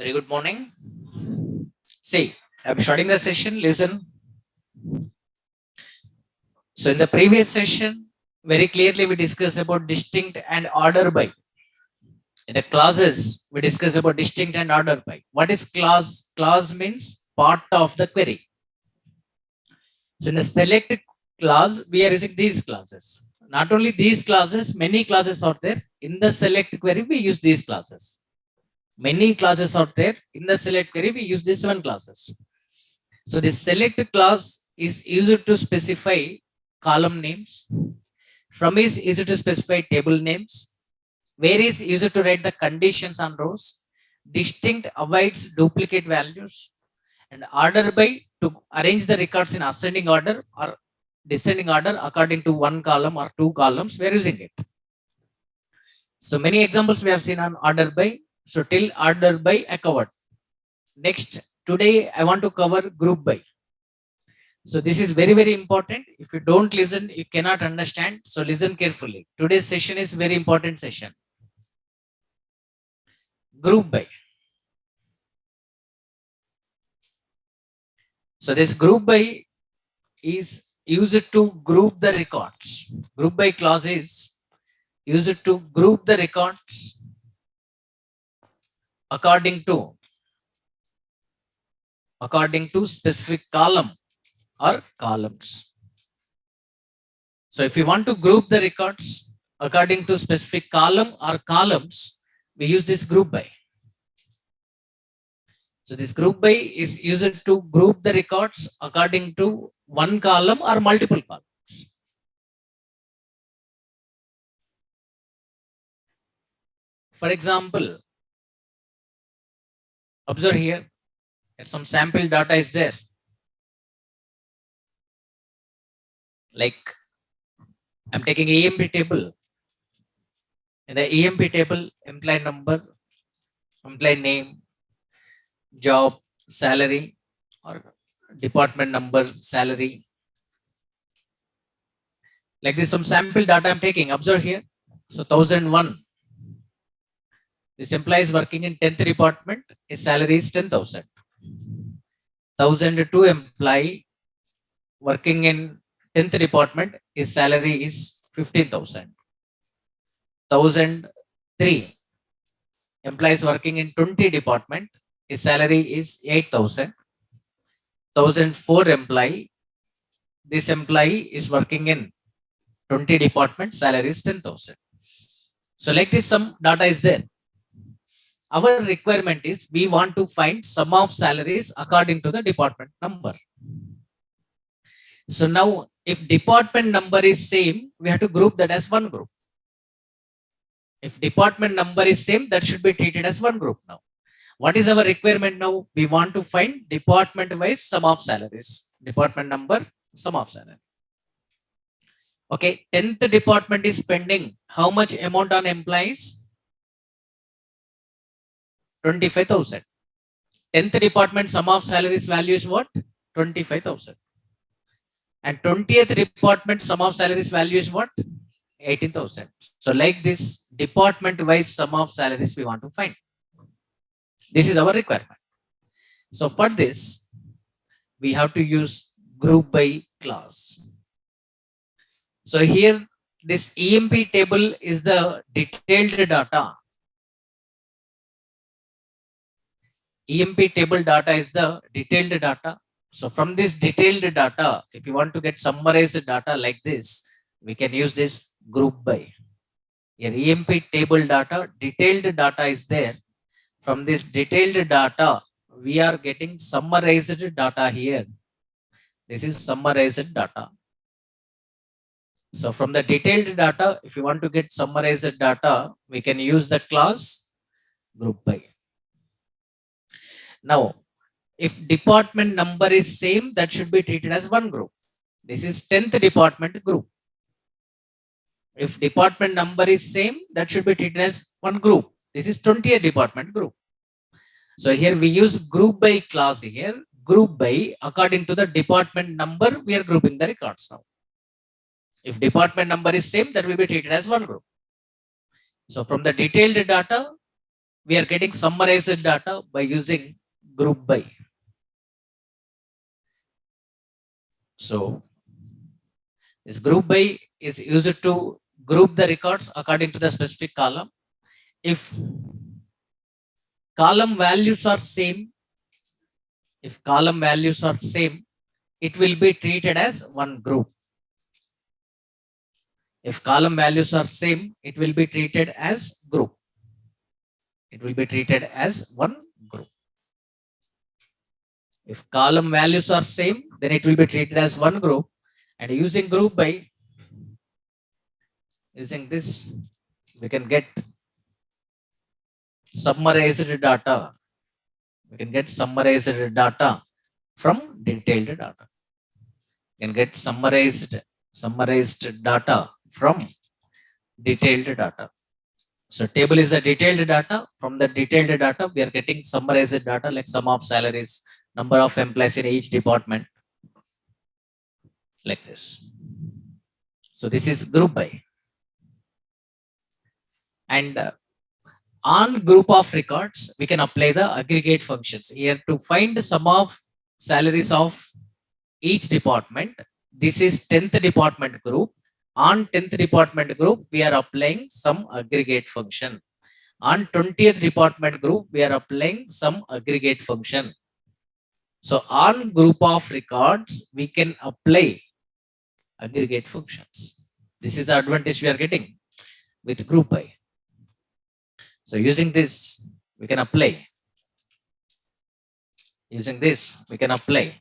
Very good morning. See, I'm starting the session. Listen. So, in the previous session, very clearly we discussed about distinct and order by. In the clauses, we discussed about distinct and order by. What is clause? Clause means part of the query. So, in the select clause, we are using these clauses. Not only these clauses, many clauses are there. In the select query, we use these clauses. Many clauses are there. In the select query, we use these 7 clauses. So the select clause is used to specify column names. From is used to specify table names. Where is used to write the conditions on rows. Distinct avoids duplicate values. And order by to arrange the records in ascending order or descending order according to one column or 2 columns. We are using it. So many examples we have seen on order by. So till order by I covered. Next, today I want to cover group by. So this is very, very important. If you don't listen, you cannot understand. So listen carefully. Today's session is very important session. Group by. So this group by is used to group the records. Group by clause is used to group the records according to specific column or columns. So if you want to group the records according to specific column or columns, we use this group by. So this group by is used to group the records according to one column or multiple columns. For example, observe here, some sample data is there. Like I'm taking EMP table. In the EMP table, employee number, employee name, job, salary, or department number, salary. Like this, some sample data I'm taking. Observe here. So 1001. This employee is working in 10th department. His salary is 10,000. 1002 employee working in 10th department. His salary is 15,000. 1003 employees working in 20 department. His salary is 8,000. 1004 employee. This employee is working in 20 department. Salary is 10,000. So like this, some data is there. Our requirement is we want to find sum of salaries according to the department number. So now if department number is same, we have to group that as one group. If department number is same, that should be treated as one group now. What is our requirement now? We want to find department wise sum of salaries. Department number, sum of salary. Okay, 10th department is spending how much amount on employees? 25,000. 10th department sum of salaries value is what? 25,000. And 20th department sum of salaries value is what? 18,000. So like this, department wise sum of salaries we want to find. This is our requirement. So for this, we have to use group by clause. So here, this EMP table is the detailed data. EMP table data is the detailed data. So from this detailed data, if you want to get summarized data like this, we can use this group by. Here EMP table data, detailed data is there. From this detailed data, we are getting summarized data here. This is summarized data. So from the detailed data, if you want to get summarized data, we can use the clause group by. Now, if department number is same, that should be treated as one group. This is 10th department group. If department number is same, that should be treated as one group. This is 20th department group. So here we use group by clause here. Group by, according to the department number, we are grouping the records now. If department number is same, that will be treated as one group. So from the detailed data, we are getting summarized data by using group by. So this group by is used to group the records according to the specific column. If column values are same, it will be treated as one group. If column values are same, it will be treated as group. It will be treated as one group. If column values are same, then it will be treated as one group. And using group by, using this, we can get summarized data. We can get summarized data from detailed data. We can get summarized data from detailed data. So table is the detailed data. From the detailed data, we are getting summarized data like sum of salaries, number of employees in each department, like this. So this is group by. And on group of records, we can apply the aggregate functions here to find the sum of salaries of each department. This is 10th department group. On 10th department group, we are applying some aggregate function. On 20th department group, we are applying some aggregate function. So on group of records, we can apply aggregate functions. This is the advantage we are getting with group by. So using this, we can apply. Using this, we can apply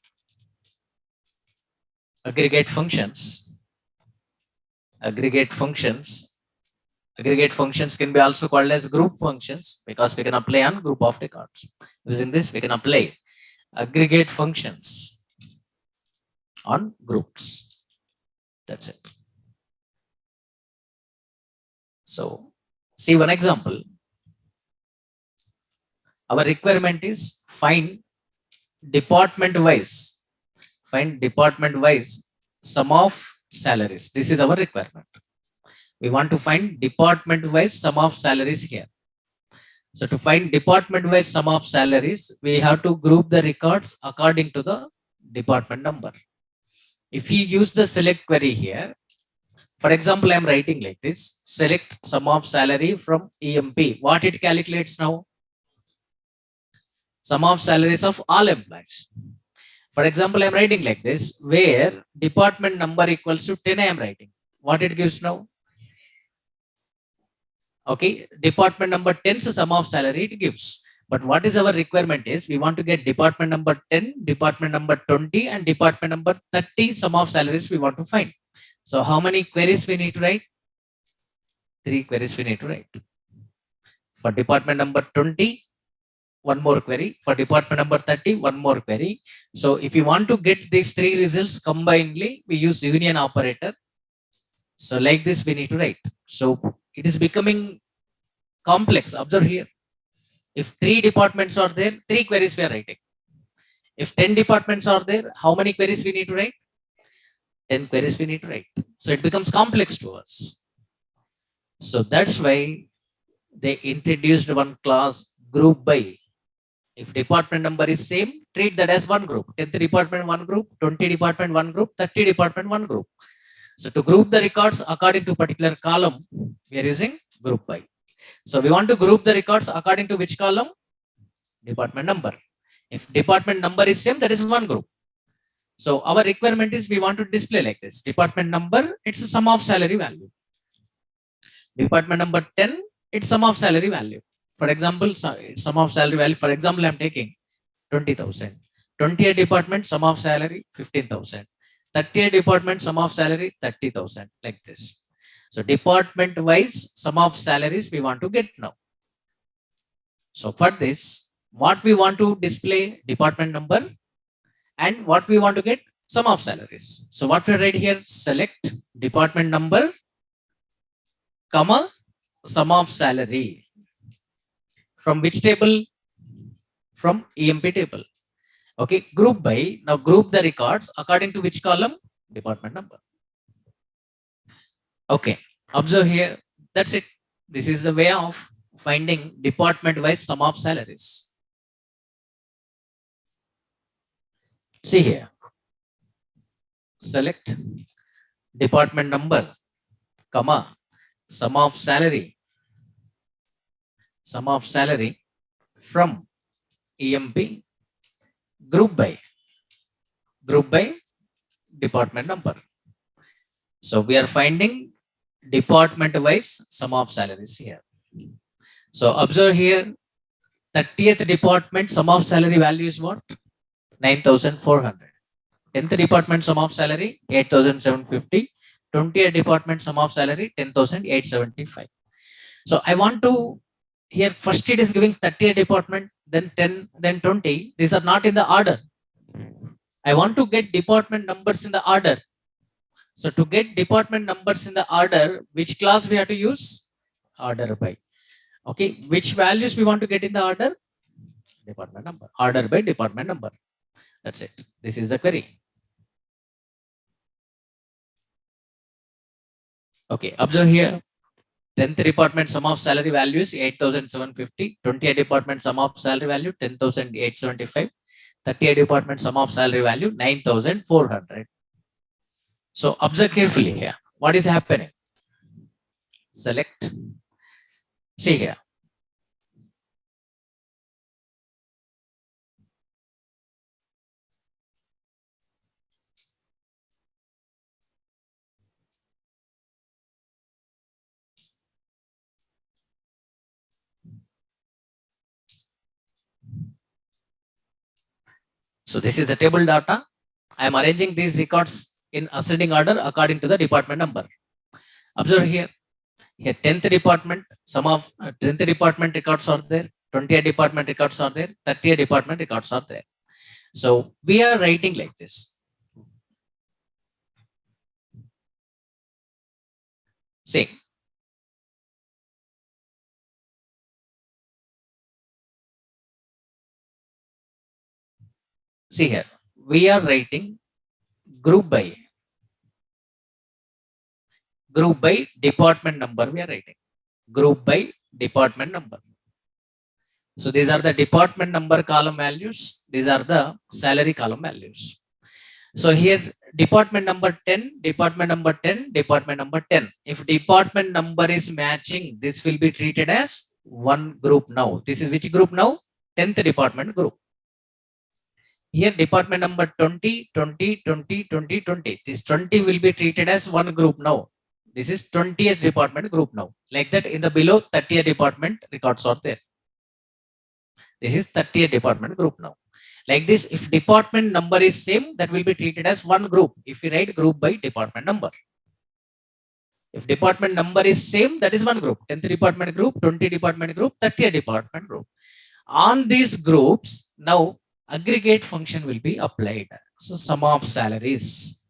aggregate functions. Aggregate functions can be also called as group functions because we can apply on group of records. Using this, we can apply aggregate functions on groups. That's it. So see one example. Our requirement is find department wise sum of salaries. This is our requirement. We want to find department wise sum of salaries here. So to find department wise sum of salaries, we have to group the records according to the department number. If you use the select query here, for example, I am writing like this: select sum of salary from EMP. What it calculates now? Sum of salaries of all employees. For example, I am writing like this, where department number equals to 10, I am writing. What it gives now? Okay, department number 10's sum of salary it gives. But what is our requirement is, we want to get department number 10, department number 20, and department number 30 sum of salaries we want to find. So how many queries we need to write? 3 queries we need to write. For department number 20, one more query. For department number 30, one more query. So if you want to get these 3 results combinedly, we use union operator. So like this we need to write. So it is becoming complex. Observe here. If 3 departments are there, 3 queries we are writing. If 10 departments are there, how many queries we need to write? 10 queries we need to write. So it becomes complex to us. So that's why they introduced one class group by. If department number is same, treat that as one group. 10th department one group, 20 department one group, 30 department one group. So to group the records according to particular column, we are using group by. So we want to group the records according to which column? Department number. If department number is same, that is one group. So our requirement is we want to display like this. Department number, it's a sum of salary value. Department number 10, it's sum of salary value. For example, sum of salary value, for example, I'm taking 20,000. 20th department, sum of salary, 15,000. 30th department, sum of salary, 30,000, like this. So department wise sum of salaries we want to get now. So for this, what we want to display? Department number, and what we want to get? Sum of salaries. So what we write here? Select department number, comma, sum of salary. From which table? From EMP table. Okay, group by. Now group the records according to which column? Department number. Okay, observe here. That's it. This is the way of finding department wise sum of salaries. See here, select department number, comma, sum of salary from EMP, group by department number. So we are finding department wise sum of salaries here. So observe here, 30th department sum of salary value is what? 9,400. 10th department sum of salary 8,750. 20th department sum of salary 10,875. So I want to, here first it is giving 30th department, then 10, then 20. These are not in the order. I want to get department numbers in the order. So to get department numbers in the order, which class we have to use? Order by. Okay, which values we want to get in the order? Department number. Order by department number. That's it. This is the query. Okay, observe here. 10th department sum of salary value is 8,750. 20th department sum of salary value 10,875. 30th department sum of salary value 9,400. So observe carefully here. What is happening? Select. See here. So this is the table data. I am arranging these records in ascending order according to the department number. Observe here. Here 10th department, some of 10th department records are there, 20th department records are there, 30th department records are there. So we are writing like this. See. See here, we are writing group by department number. We are writing group by department number. So these are the department number column values. These are the salary column values. So here department number 10, department number 10, department number 10. If department number is matching, this will be treated as one group now. This is which group now? 10th department group. Here department number 20, 20, 20, 20, 20. This 20 will be treated as one group now. This is 20th department group now. Like that, in the below 30th department records are there. This is 30th department group now. Like this, if department number is same, that will be treated as one group. If we write group by department number. If department number is same, that is one group. 10th department group, 20 department group, 30th department group. On these groups, now aggregate function will be applied. So sum of salaries.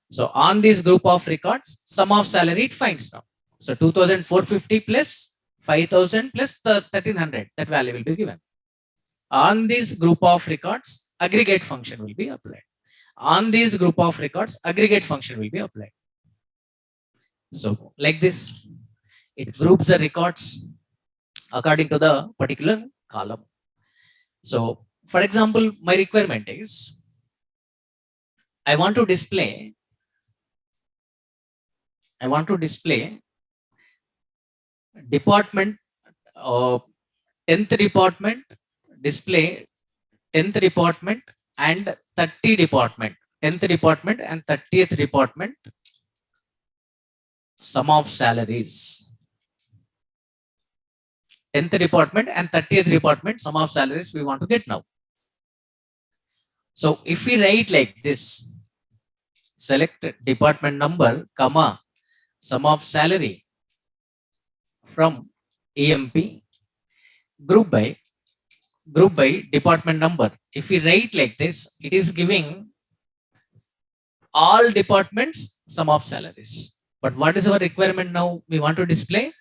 So on this group of records, sum of salary it finds now. So 2,450 plus 5,000 plus 1,300, that value will be given. On this group of records, aggregate function will be applied. On this group of records, aggregate function will be applied. So like this, it groups the records according to the particular column. So for example, my requirement is, I want to display department, 10th department, display 10th department and 30 department, 10th department and 30th department sum of salaries. 10th department and 30th department sum of salaries we want to get now. So if we write like this, select department number, comma, sum of salary from EMP, group by department number. If we write like this, it is giving all departments sum of salaries. But what is our requirement now? We want to display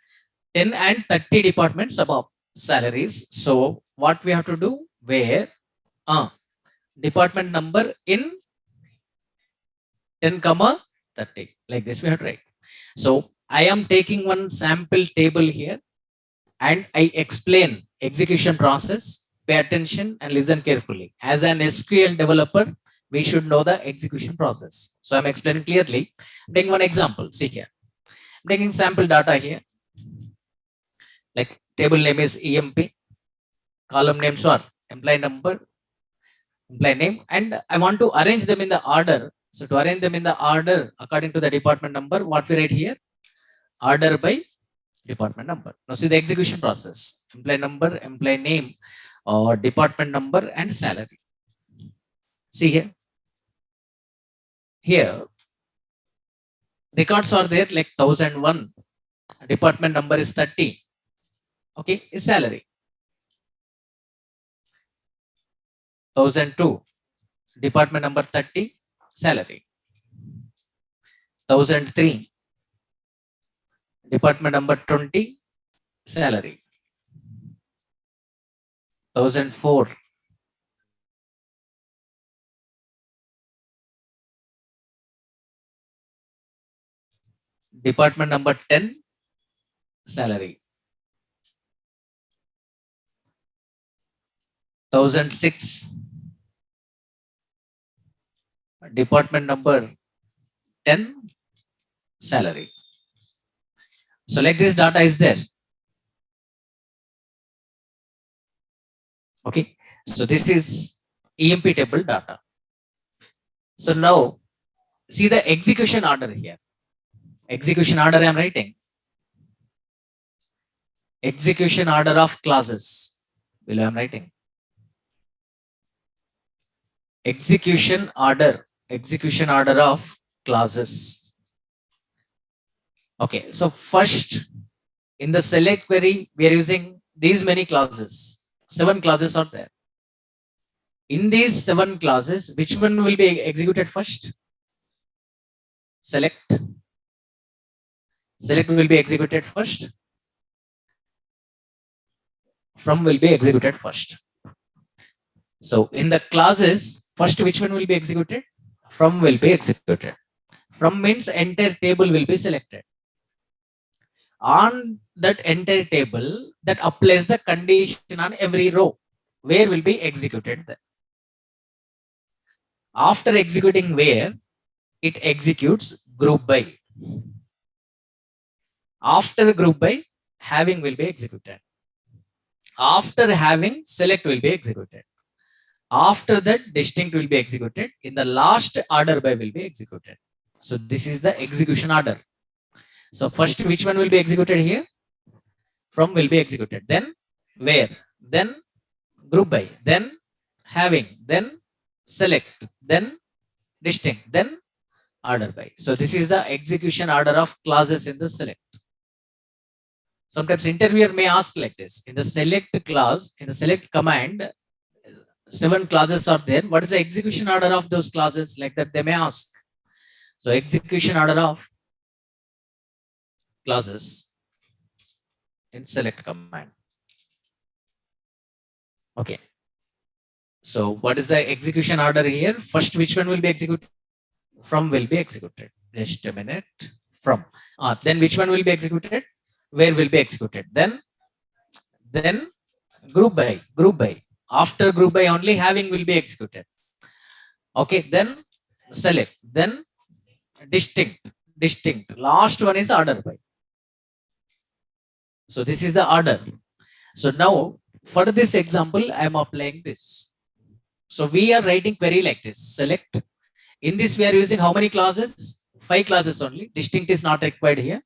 10 and 30 department sum of salaries. So what we have to do? Where department number in 10, 30. Like this we have to write. So I am taking one sample table here. and I explain execution process, pay attention and listen carefully. As an SQL developer, we should know the execution process. So I'm explaining clearly. Taking one example, see here. I'm taking sample data here. Like table name is EMP, column names are employee number, employee name, and I want to arrange them in the order. So to arrange them in the order according to the department number, what we write here? Order by department number. Now see the execution process. Employee number, employee name, or department number and salary. See here. Here, records are there like 1001. Department number is 30. Okay, is salary. 1002. Department number 30, salary. 1003. Department number 20, salary. 1004. Department number 10, salary. 1006. Department number 10, salary. So like this data is there. Okay. So this is EMP table data. So now see the execution order here. Execution order I am writing. Execution order of clauses. Below I am writing. Execution order of clauses. Okay, so first in the select query, we are using these many clauses. 7 clauses are there. In these 7 clauses, which one will be executed first? Select. Select will be executed first. From will be executed first. So in the clauses, first which one will be executed? From will be executed. From means entire table will be selected. On that entire table, that applies the condition on every row. Where will be executed then? After executing where, it executes group by. After group by, having will be executed. After having, select will be executed. After that, distinct will be executed. In the last, order by will be executed. So this is the execution order. So first, which one will be executed here? From will be executed. Then where? Then group by. Then having. Then select. Then distinct. Then order by. So this is the execution order of clauses in the select. Sometimes interviewer may ask like this. In the select clause, in the select command, 7 clauses are there. What is the execution order of those clauses? Like that they may ask. So execution order of clauses in select command. Okay. So what is the execution order here? First, which one will be executed? From will be executed. Just a minute. From. Then which one will be executed? Where will be executed? Then group by. Group by. After group by only, having will be executed. Okay. Then select. Then distinct. Distinct. Last one is order by. So this is the order. So now for this example, I am applying this. So we are writing query like this. Select. In this we are using how many clauses? 5 clauses only. Distinct is not required here.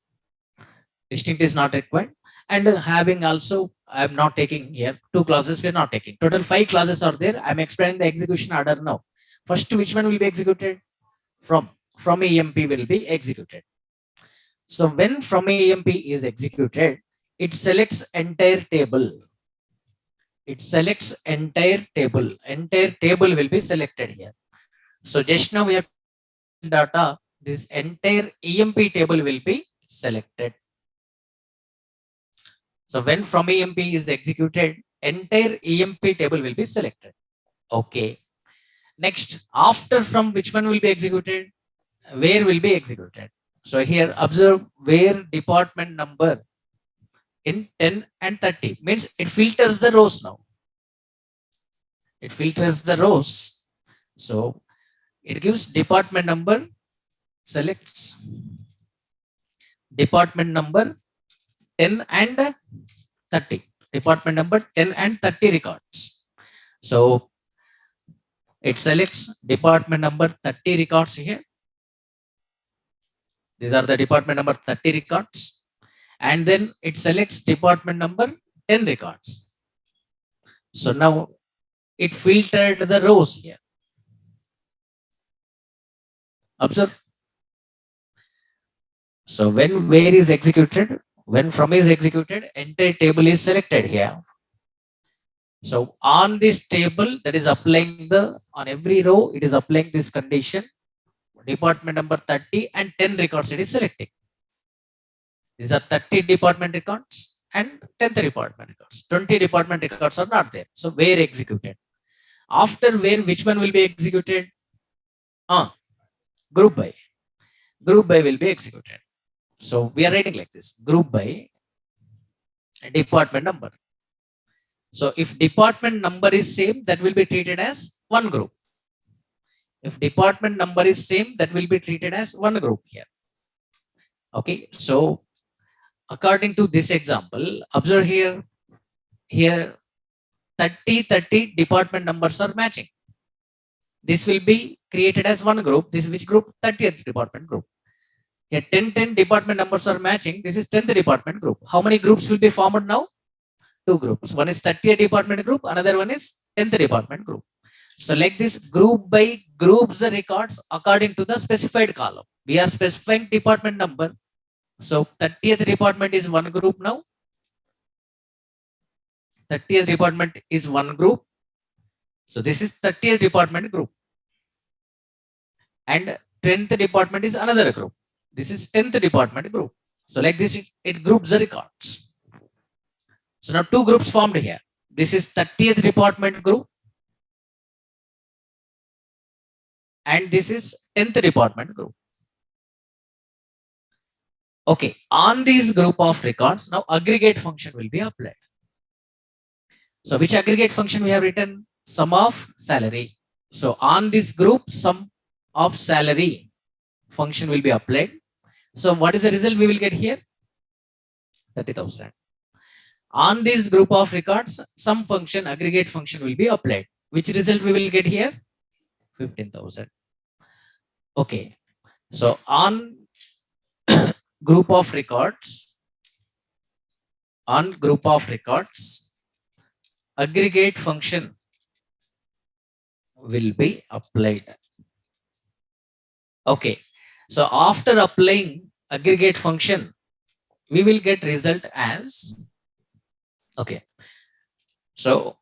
Distinct is not required. And having also, I am not taking here. 2 clauses we are not taking. Total 5 clauses are there. I am explaining the execution order now. First, which one will be executed? From EMP will be executed. So when from EMP is executed, it selects entire table. It selects entire table. Entire table will be selected here. So just now we have data. This entire EMP table will be selected. So when from EMP is executed, entire EMP table will be selected. Okay. Next, after from which one will be executed? Where will be executed? So here observe where department number in 10 and 30. Means it filters the rows now. It filters the rows. So it gives department number, selects department number 10 and 30. Department number 10 and 30 records. So it selects department number 30 records here. These are the department number 30 records. And then it selects department number 10 records. So now it filtered the rows here. Observe. So when where is executed, when from is executed, entire table is selected here. So on this table, that is applying the, on every row, it is applying this condition, department number 30 and 10 records it is selecting. These are 30 department records and 10th department records. 20 department records are not there. So where executed? After where, which one will be executed? Group by. Group by will be executed. So we are writing like this, group by department number. So if department number is same, that will be treated as one group. If department number is same, that will be treated as one group here. Okay, so according to this example, observe here, 30 department numbers are matching. This will be created as one group. This is which group? 30th department group. Here 10 department numbers are matching. This is 10th department group. How many groups will be formed now? Two groups. One is 30th department group, another one is 10th department group. So like this, group by groups the records according to the specified column. We are specifying department number. So 30th department is one group now. 30th department is one group. So this is 30th department group. And 10th department is another group. This is 10th department group. So like this, it groups the records. So now two groups formed here. This is 30th department group. And this is 10th department group. Okay, on this group of records, now aggregate function will be applied. So which aggregate function we have written? Sum of salary. So on this group, sum of salary function will be applied. So what is the result we will get here? 30,000. On this group of records, some function, aggregate function will be applied. Which result we will get here? 15,000. Okay. So on group of records, aggregate function will be applied. Okay. So after applying aggregate function, we will get result as, okay. So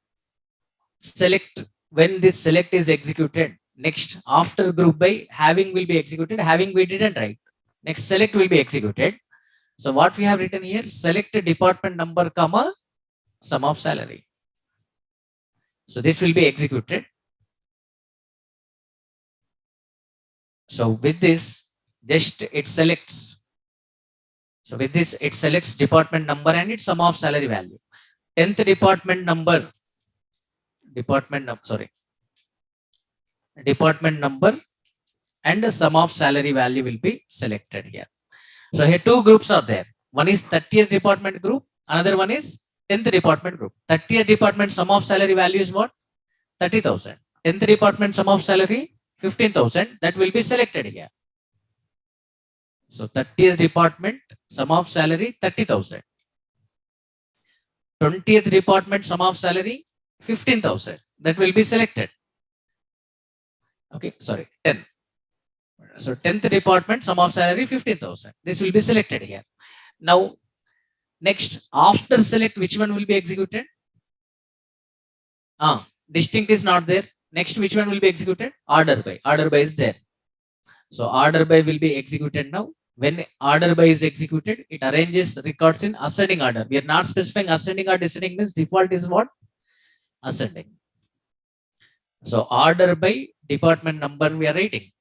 select, when this select is executed, next after group by, having will be executed. Having we didn't write. Next select will be executed. So what we have written here, select department number comma sum of salary. So this will be executed. So with this, just it selects. So with this, it selects department number and its sum of salary value. 10th department number, department number and the sum of salary value will be selected here. So here two groups are there. One is 30th department group, another one is 10th department group. 30th department sum of salary value is what? 30,000. 10th department sum of salary 15,000. That will be selected here. So 30th department sum of salary 30,000. 20th department sum of salary 15,000. That will be selected. Okay, sorry, 10. So 10th department sum of salary 15,000. This will be selected here. Now, next after select, which one will be executed? Distinct is not there. Next, which one will be executed? Order by. Order by is there. So order by will be executed now. When order by is executed, it arranges records in ascending order. We are not specifying ascending or descending, means default is what? Ascending. So order by department number we are writing.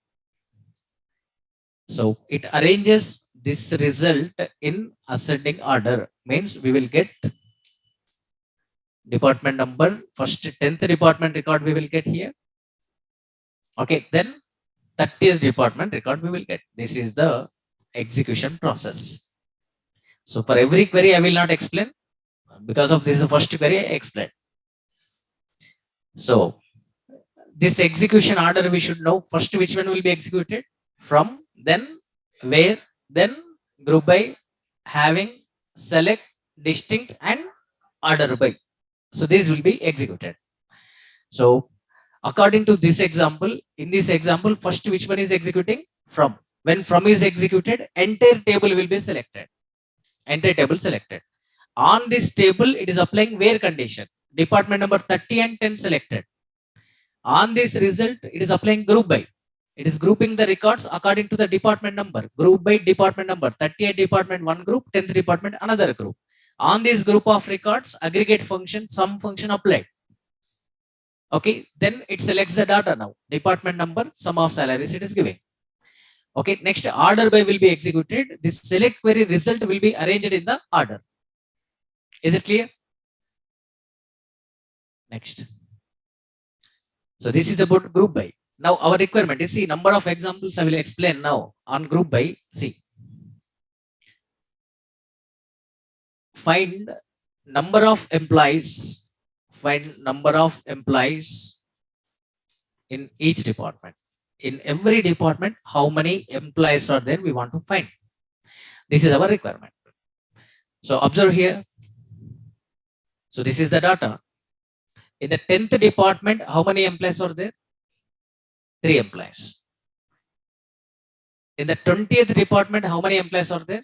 So it arranges this result in ascending order means we will get department number, first 10th department record we will get here. Okay, then 30th department record we will get. This is the execution process. So for every query I will not explain, because of this is the first query I explained. So this execution order we should know first which one will be executed, from, then, where, then, group by, having, select, distinct, and order by. So this will be executed. So according to this example, in this example, first which one is executing? From. When from is executed, entire table will be selected. Entire table selected. On this table, it is applying where condition. Department number 30 and 10 selected. On this result, it is applying group by. It is grouping the records according to the department number. Group by department number. 38 department one group, 10th department another group. On this group of records, aggregate function, sum function applied. Okay, then it selects the data now. Department number, sum of salaries it is giving. Okay, next order by will be executed. This select query result will be arranged in the order. Is it clear? Next. So this is about group by. Now our requirement is, see, number of examples I will explain now on group by. See, find number of employees. Find number of employees in each department. In every department, how many employees are there we want to find. This is our requirement. So observe here. So this is the data. In the 10th department, how many employees are there? 3 employees. In the 20th department, how many employees are there?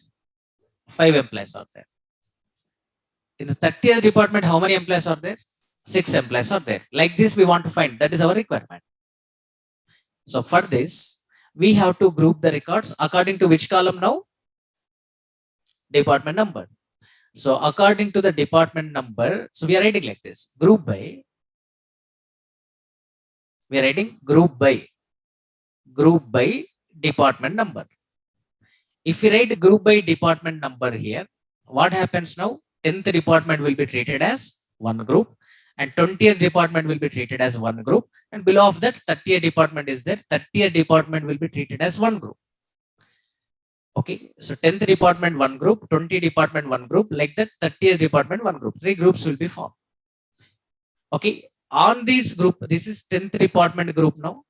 5 employees are there. In the 30th department, how many employees are there? 6 employees are there. Like this we want to find. That is our requirement. So for this, we have to group the records according to which column now? Department number. So according to the department number, so we are writing like this. Group by. We are writing group by. Group by department number. If we write group by department number here, what happens now? 10th department will be treated as one group, and 20th department will be treated as one group, and below of that 30th department is there. 30th department will be treated as one group. Okay, so 10th department one group, 20 department one group, like that 30th department one group. 3 groups will be formed. Okay, on this group, this is 10th department group now.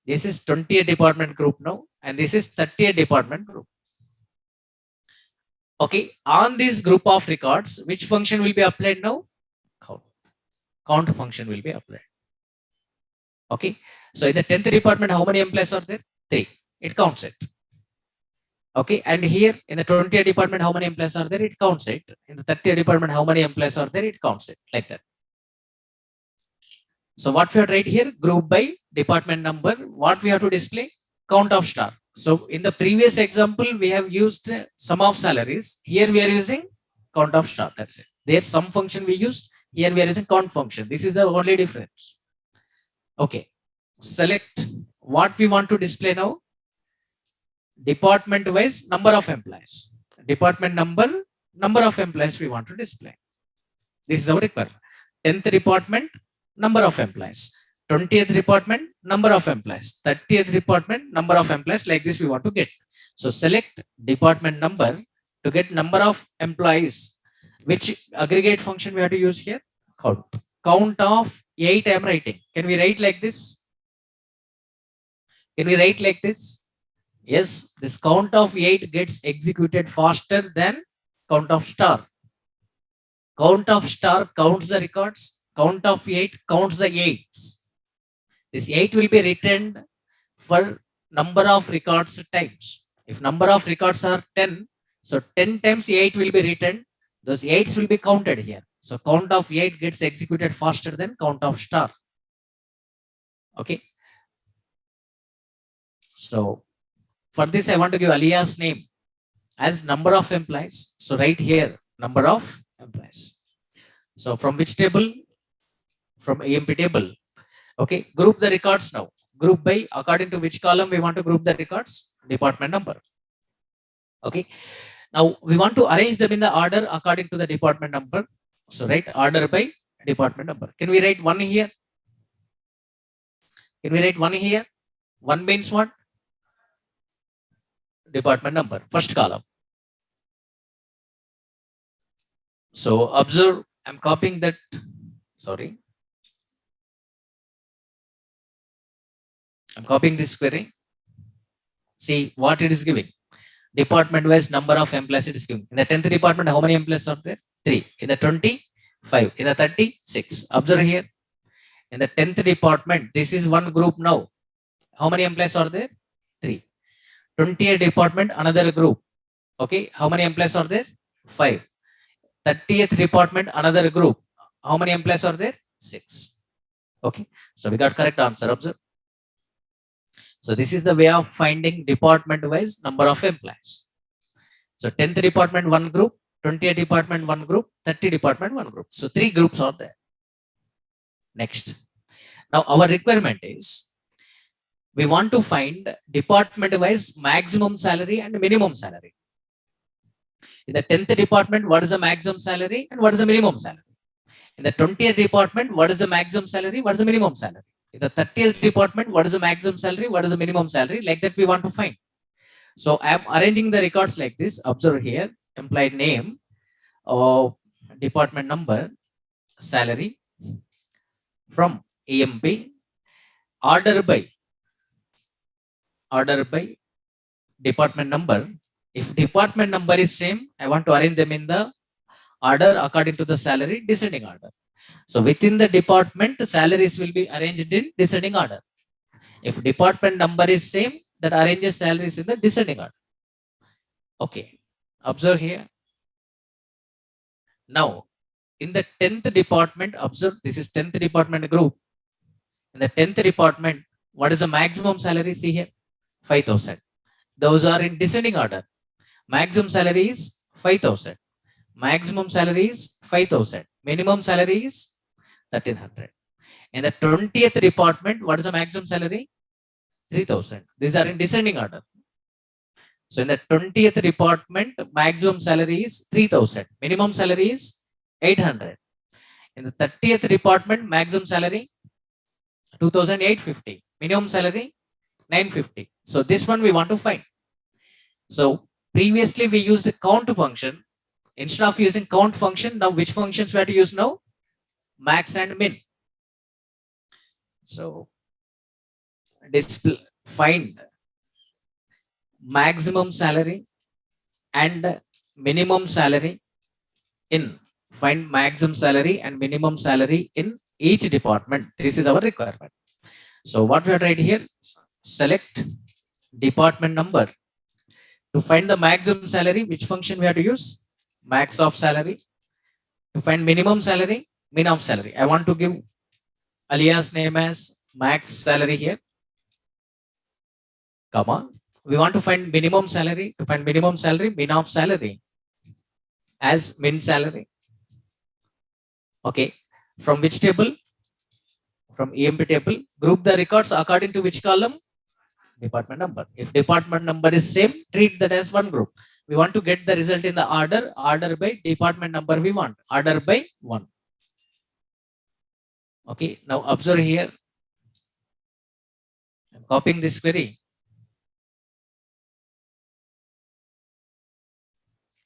This is 20th department group now, and this is 30th department group. Okay, on this group of records, which function will be applied now? Count. Count function will be applied. Okay, so in the 10th department, how many employees are there? 3. It counts it. Okay, and here in the 20th department, how many employees are there? It counts it. In the 30th department, how many employees are there? It counts it, like that. So what we have to write here? Group by department number. What we have to display? Count of star. So in the previous example, we have used sum of salaries. Here we are using count of star. That's it. There sum function we used. Here we are using count function. This is the only difference. Okay. Select what we want to display now. Department wise number of employees. Department number, number of employees we want to display. This is our requirement. 10th department, number of employees. 20th department, number of employees. 30th department, number of employees. Like this we want to get. So select department number to get number of employees. Which aggregate function we have to use here? Count. Count of 8 I am writing. Can we write like this? Can we write like this? Yes, this count of 8 gets executed faster than count of star. Count of star counts the records. Count of 8 counts the 8s. This 8 will be returned for number of records times. If number of records are 10, so 10 times 8 will be returned. Those 8s will be counted here. So count of 8 gets executed faster than count of star. Okay. So for this, I want to give alias name as number of employees. So right here, number of employees. So from which table? From AMP table. Okay, group the records now. Group by according to which column we want to group the records? Department number. Okay. Now we want to arrange them in the order according to the department number. So write order by department number. Can we write one here? Can we write one here? One means what? Department number, first column. So observe, I'm copying that. Sorry. I'm copying this query. See what it is giving. Department wise number of employees it is giving. In the 10th department, how many employees are there? 3. In the 25. In the 36. Observe here. In the 10th department, this is one group now. How many employees are there? 3. 20th department, another group. Okay. How many employees are there? 5. 30th department, another group. How many employees are there? 6. Okay. So we got correct answer. Observe. So this is the way of finding department wise number of employees. So 10th department, one group, 20th department, one group, 30 department, one group. So 3 groups are there. Next. Now our requirement is we want to find department wise maximum salary and minimum salary. In the 10th department, what is the maximum salary and what is the minimum salary? In the 20th department, what is the maximum salary? What is the minimum salary? In the 30th department, what is the maximum salary? What is the minimum salary? Like that we want to find. So I am arranging the records like this. Observe here, employee name, department number, salary from EMP, order by department number. If department number is same, I want to arrange them in the order according to the salary, descending order. So within the department, the salaries will be arranged in descending order. If department number is same, that arranges salaries in the descending order. Okay. Observe here. Now, in the 10th department, observe this is 10th department group. In the 10th department, what is the maximum salary? See here, 5,000. Those are in descending order. Maximum salary is 5,000. Maximum salary is 5,000. Minimum salary is 1,300. In the 20th department, what is the maximum salary? 3,000. These are in descending order. So in the 20th department, maximum salary is 3,000. Minimum salary is 800. In the 30th department, maximum salary 2,850. Minimum salary 950. So this one we want to find. So previously we used the count function. Instead of using count function, now which functions we have to use now? Max and min. So display, find maximum salary and minimum salary in, find maximum salary and minimum salary in each department. This is our requirement. So what we are writing here, select department number. To find the maximum salary, which function we have to use? Max of salary. To find minimum salary, min of salary. I want to give alias name as max salary here, comma. We want to find minimum salary. To find minimum salary, min of salary as min salary. Okay. From which table? From EMP table. Group the records according to which column? Department number. If department number is same, treat that as one group. We want to get the result in the order by department number we want. Order by 1. Okay. Now observe here. I'm copying this query.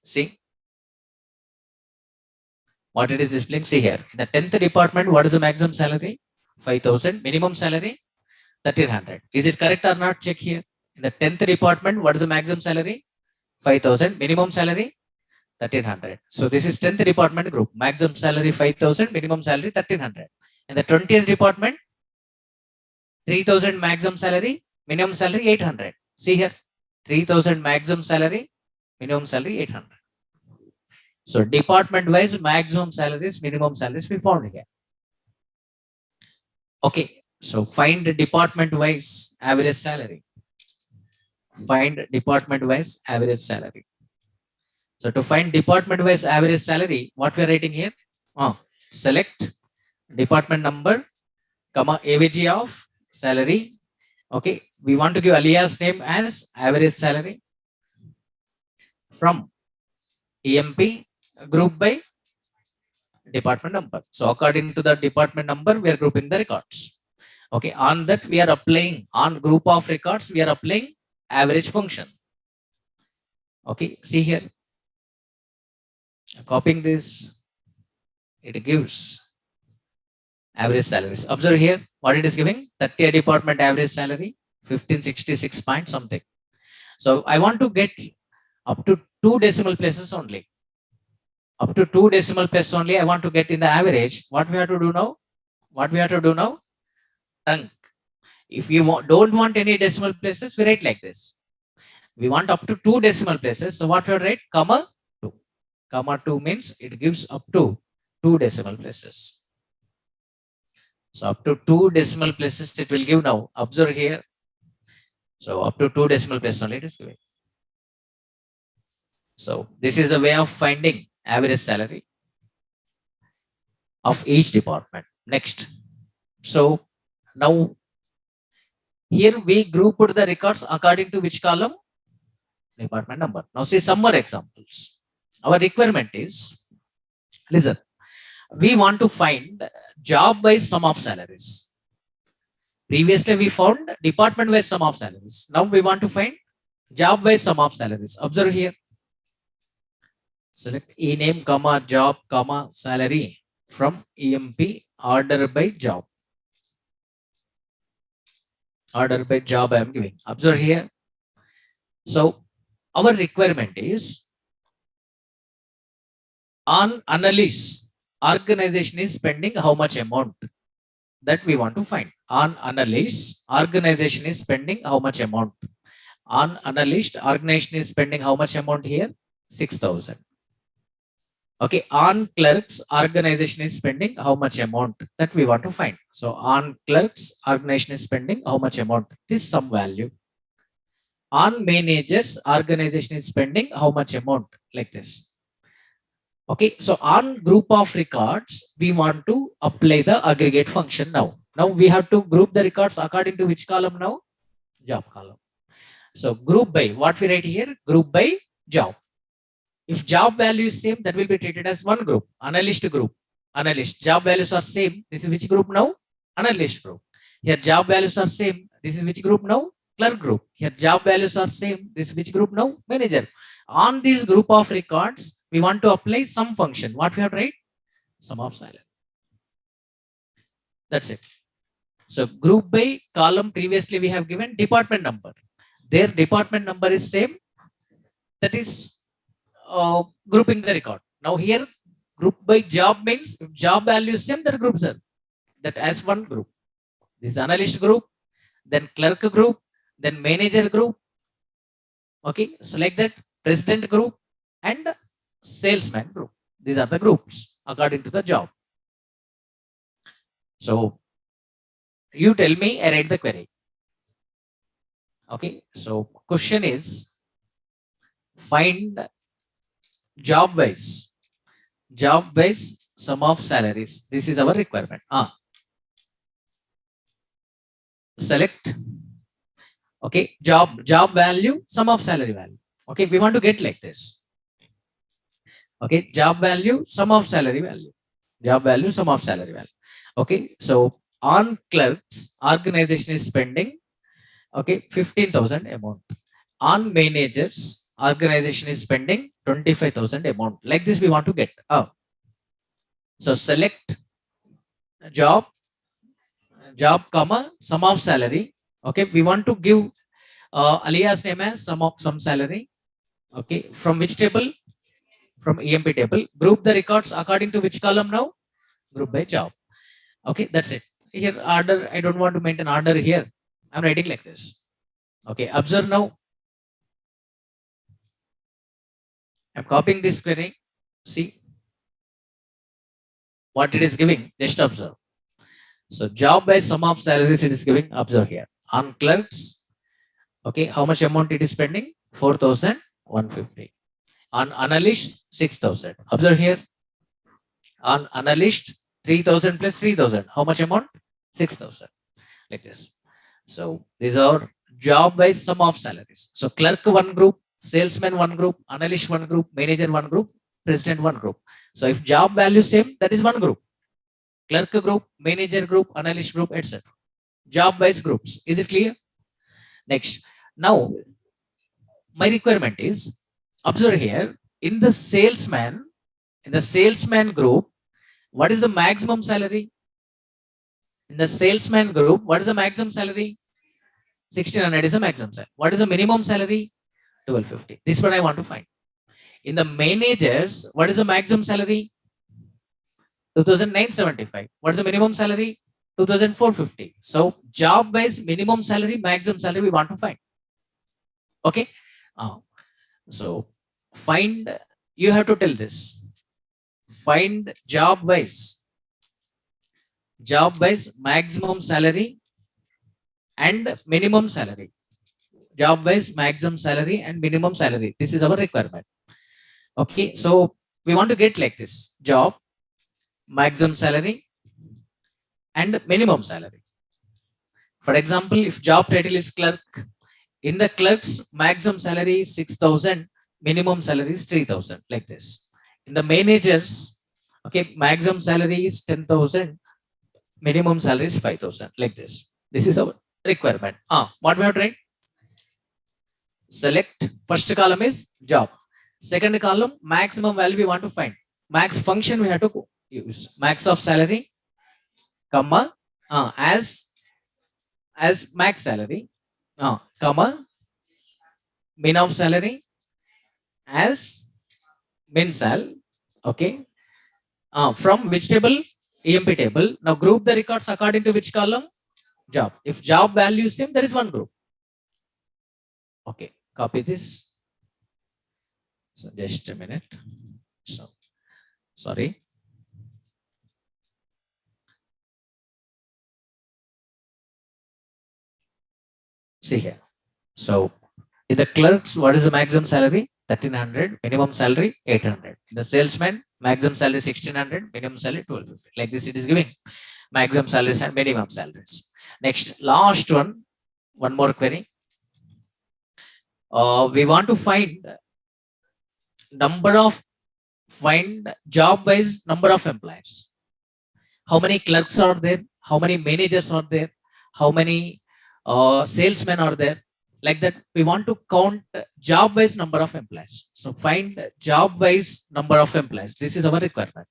See what it is displaying. See here. In the 10th department, what is the maximum salary? 5,000. Minimum salary 1,300. Is it correct or not? Check here. In the 10th department, what is the maximum salary? 5,000. Minimum salary 1,300. So this is 10th department group. Maximum salary 5,000. Minimum salary 1,300. In the 20th department, 3,000 maximum salary. Minimum salary 800. See here. 3,000 maximum salary. Minimum salary 800. So department wise maximum salaries, minimum salaries we found here. Okay. So find department wise average salary. Find department wise average salary. So to find department wise average salary, what we are writing here? Select department number, comma AVG of salary. Okay. We want to give alias name as average salary. from EMP group by department number. So according to the department number, we are grouping the records. Okay, on that we are applying, on group of records, we are applying average function. Okay, see here, copying this, it gives average salaries. Observe here, what it is giving, 30 department average salary, 1566 point something. So I want to get up to 2 decimal places only. Up to 2 decimal places only, I want to get in the average. What we have to do now? What we have to do now? Trunk. If you don't want any decimal places, we write like this. We want up to 2 decimal places. So what we write? Comma 2. Comma 2 means it gives up to 2 decimal places. So up to 2 decimal places it will give now. Observe here. So up to 2 decimal places only it is giving. So this is a way of finding average salary of each department. Next. So now here we grouped the records according to which column? Department number. Now see some more examples. Our requirement is, listen, we want to find job wise sum of salaries. Previously we found department wise sum of salaries. Now we want to find job wise sum of salaries. Observe here. Select E name, comma, job, comma, salary from EMP order by job. Order by job I am giving. Observe here. So our requirement is on analysis, organization is spending how much amount, that we want to find. On analysis, organization is spending how much amount. On analyst, organization is spending how much amount here? 6,000. Okay, on clerks, organization is spending how much amount, that we want to find. So on clerks, organization is spending how much amount, this some value. On managers, organization is spending how much amount, like this. Okay, so on group of records, we want to apply the aggregate function now. Now we have to group the records according to which column now? Job column. So group by, what we write here? Group by job. If job value is same, that will be treated as one group. Analyst group. Analyst. Job values are same. This is which group now? Analyst group. Here job values are same. This is which group now? Clerk group. Here job values are same. This is which group now? Manager. On this group of records, we want to apply some function. What we have to write? Sum of salary. That's it. So group by column, previously we have given department number. Their department number is same. That is grouping the record. Now here group by job means if job value is same, that groups are that as one group. This is analyst group, then clerk group, then manager group. Okay, so like that, president group and salesman group. These are the groups according to the job. So you tell me, I write the query. Okay, so question is find job wise sum of salaries. This is our requirement. Select. Okay, job value, sum of salary value. Okay, we want to get like this. Okay, job value, sum of salary value. Job value, sum of salary value. Okay, so on clerks, organization is spending, okay, 15,000 amount. On managers, organization is spending 25,000 amount. Like this we want to get. So select job, comma, sum of salary. Okay, we want to give alias name as sum salary. Okay, from which table? From EMP table. Group the records according to which column now? Group by job. Okay, that's it. Here order, I don't want to maintain order here. I'm writing like this. Okay, observe now. I'm copying this query. See what it is giving. Just observe. So job by sum of salaries it is giving. Observe here. On clerks, okay, how much amount it is spending? 4,150. On analyst, 6,000. Observe here. On analyst, 3,000 plus 3,000. How much amount? 6,000. Like this. So these are job wise sum of salaries. So clerk one group, salesman one group, analyst one group, manager one group, president one group. So if job value same, that is one group. Clerk group, manager group, analyst group, etc. Job wise groups. Is it clear? Next. Now, my requirement is, observe here, in the salesman group, what is the maximum salary? In the salesman group, what is the maximum salary? 1600 is the maximum salary. What is the minimum salary? 1250. This is what I want to find. In the managers, what is the maximum salary? 2975. What is the minimum salary? 2450. So job wise minimum salary, maximum salary we want to find. Okay. So find, you have to tell this. Find job wise maximum salary and minimum salary. Job wise maximum salary and minimum salary. This is our requirement. Okay. So we want to get like this: job, maximum salary and minimum salary. For example, if job title is clerk, in the clerk's maximum salary is 6,000, minimum salary is 3,000, like this. In the managers, okay, maximum salary is 10,000, minimum salary is 5,000, like this. This is our requirement. What we have tried? Select, first column is job. Second column, maximum value we want to find. Max function we have to use. Max of salary, comma, as max salary, comma, min of salary as min sal. Okay. From which table? EMP table. Now group the records according to which column? Job. If job value is same, there is one group. Okay. Copy this. So just a minute. So sorry. See here. So in the clerks, what is the maximum salary? 1,300. Minimum salary 800. In the salesman, maximum salary 1,600. Minimum salary 1,250. Like this, it is giving maximum salaries and minimum salaries. Next, last one. One more query. We want to find job wise number of employees. How many clerks are there? How many managers are there? How many salesmen are there? Like that, we want to count job wise number of employees. So find job wise number of employees. This is our requirement.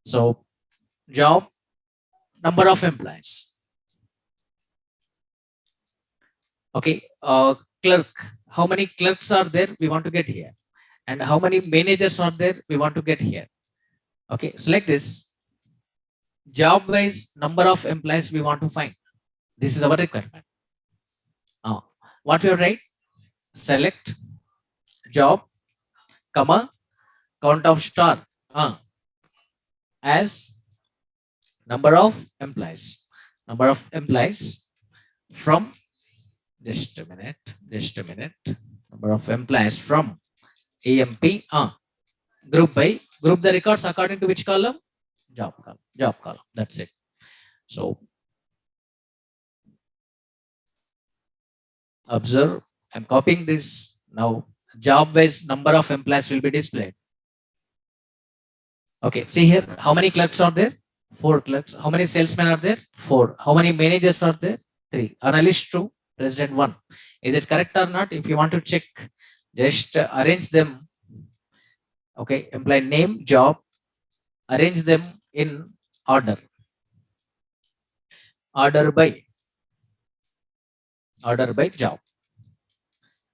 So job number of employees. Okay. Clerk. How many clerks are there? We want to get here. And how many managers are there? We want to get here. Okay. So like this, job wise number of employees we want to find. This is our requirement. What we have write? Select job, comma, count of star as number of employees. Number of employees from, just a minute. Number of employees from EMP. Group by, group the records according to which column? Job column. That's it. So observe, I'm copying this. Now job wise number of employees will be displayed. Okay, see here, how many clerks are there? 4 clerks. How many salesmen are there? 4. How many managers are there? 3. Analyst 2, president 1. Is it correct or not? If you want to check, just arrange them. Okay, employee name, job, arrange them in order. Order by job.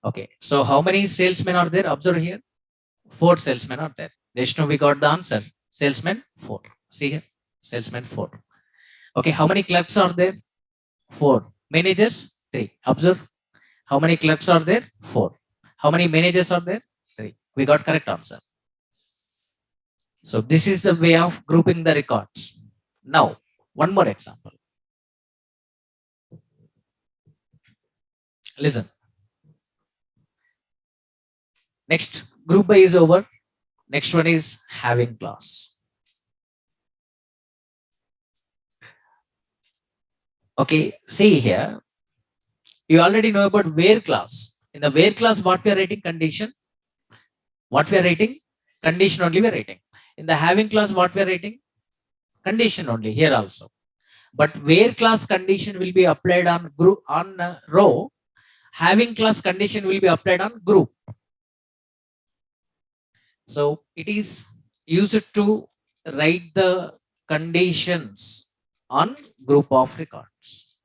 Okay, so how many salesmen are there? Observe here, 4 salesmen are there. Just now we got the answer. Salesmen 4. See here, salesmen 4. Okay, how many clerks are there? 4. Managers 3. Observe, how many clerks are there? 4. How many managers are there? 3. We got correct answer. So this is the way of grouping the records. Now, one more example. Listen. Next, group by is over. Next one is having clause. Okay, see here. You already know about where clause. In the where class, what we are writing? Condition. What we are writing? Condition only we are writing. In the having class, what we are writing? Condition only here also. But where class condition will be applied on group on row, having class condition will be applied on group. So it is used to write the conditions on group of records.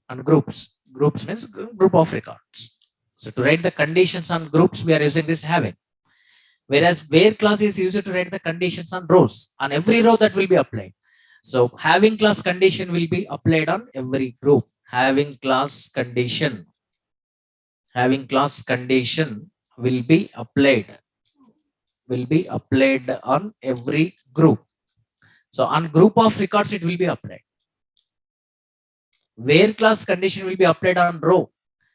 On groups. Groups means group of records. So to write the conditions on groups, we are using this having. Whereas where class is used to write the conditions on rows. On every row that will be applied. So having class condition will be applied on every group. Having class condition. Having class condition will be applied. Will be applied on every group. So on group of records, it will be applied. Where class condition will be applied on row.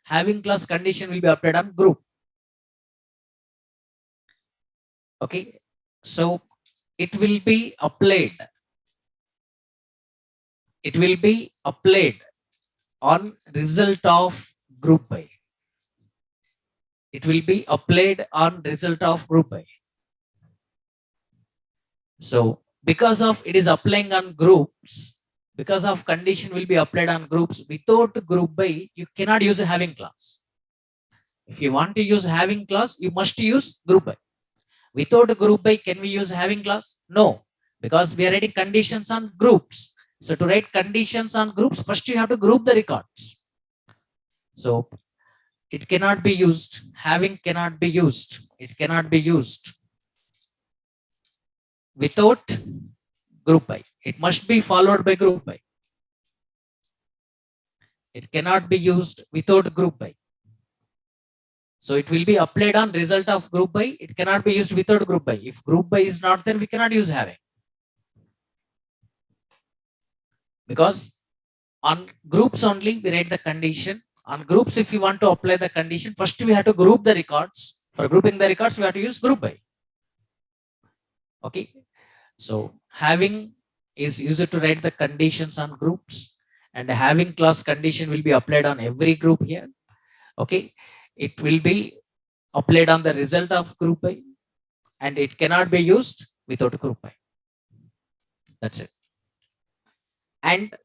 Having class condition will be applied on group. Okay. So it will be applied. It will be applied on result of group by. It will be applied on result of group by. So because of it is applying on groups, because of condition will be applied on groups, without group by, you cannot use a having class. If you want to use having class, you must use group by. Without group by, can we use having class? No, because we are writing conditions on groups. So to write conditions on groups, first you have to group the records. So it cannot be used. Having cannot be used. It cannot be used without group by. It must be followed by group by. It cannot be used without group by. So it will be applied on result of group by. It cannot be used without group by. If group by is not there, we cannot use having. Because on groups only we write the condition. On groups, if you want to apply the condition, first we have to group the records. For grouping the records, we have to use group by. Okay. So having is used to write the conditions on groups, and having class condition will be applied on every group here. Okay. It will be applied on the result of group by, and it cannot be used without group by. That's it. And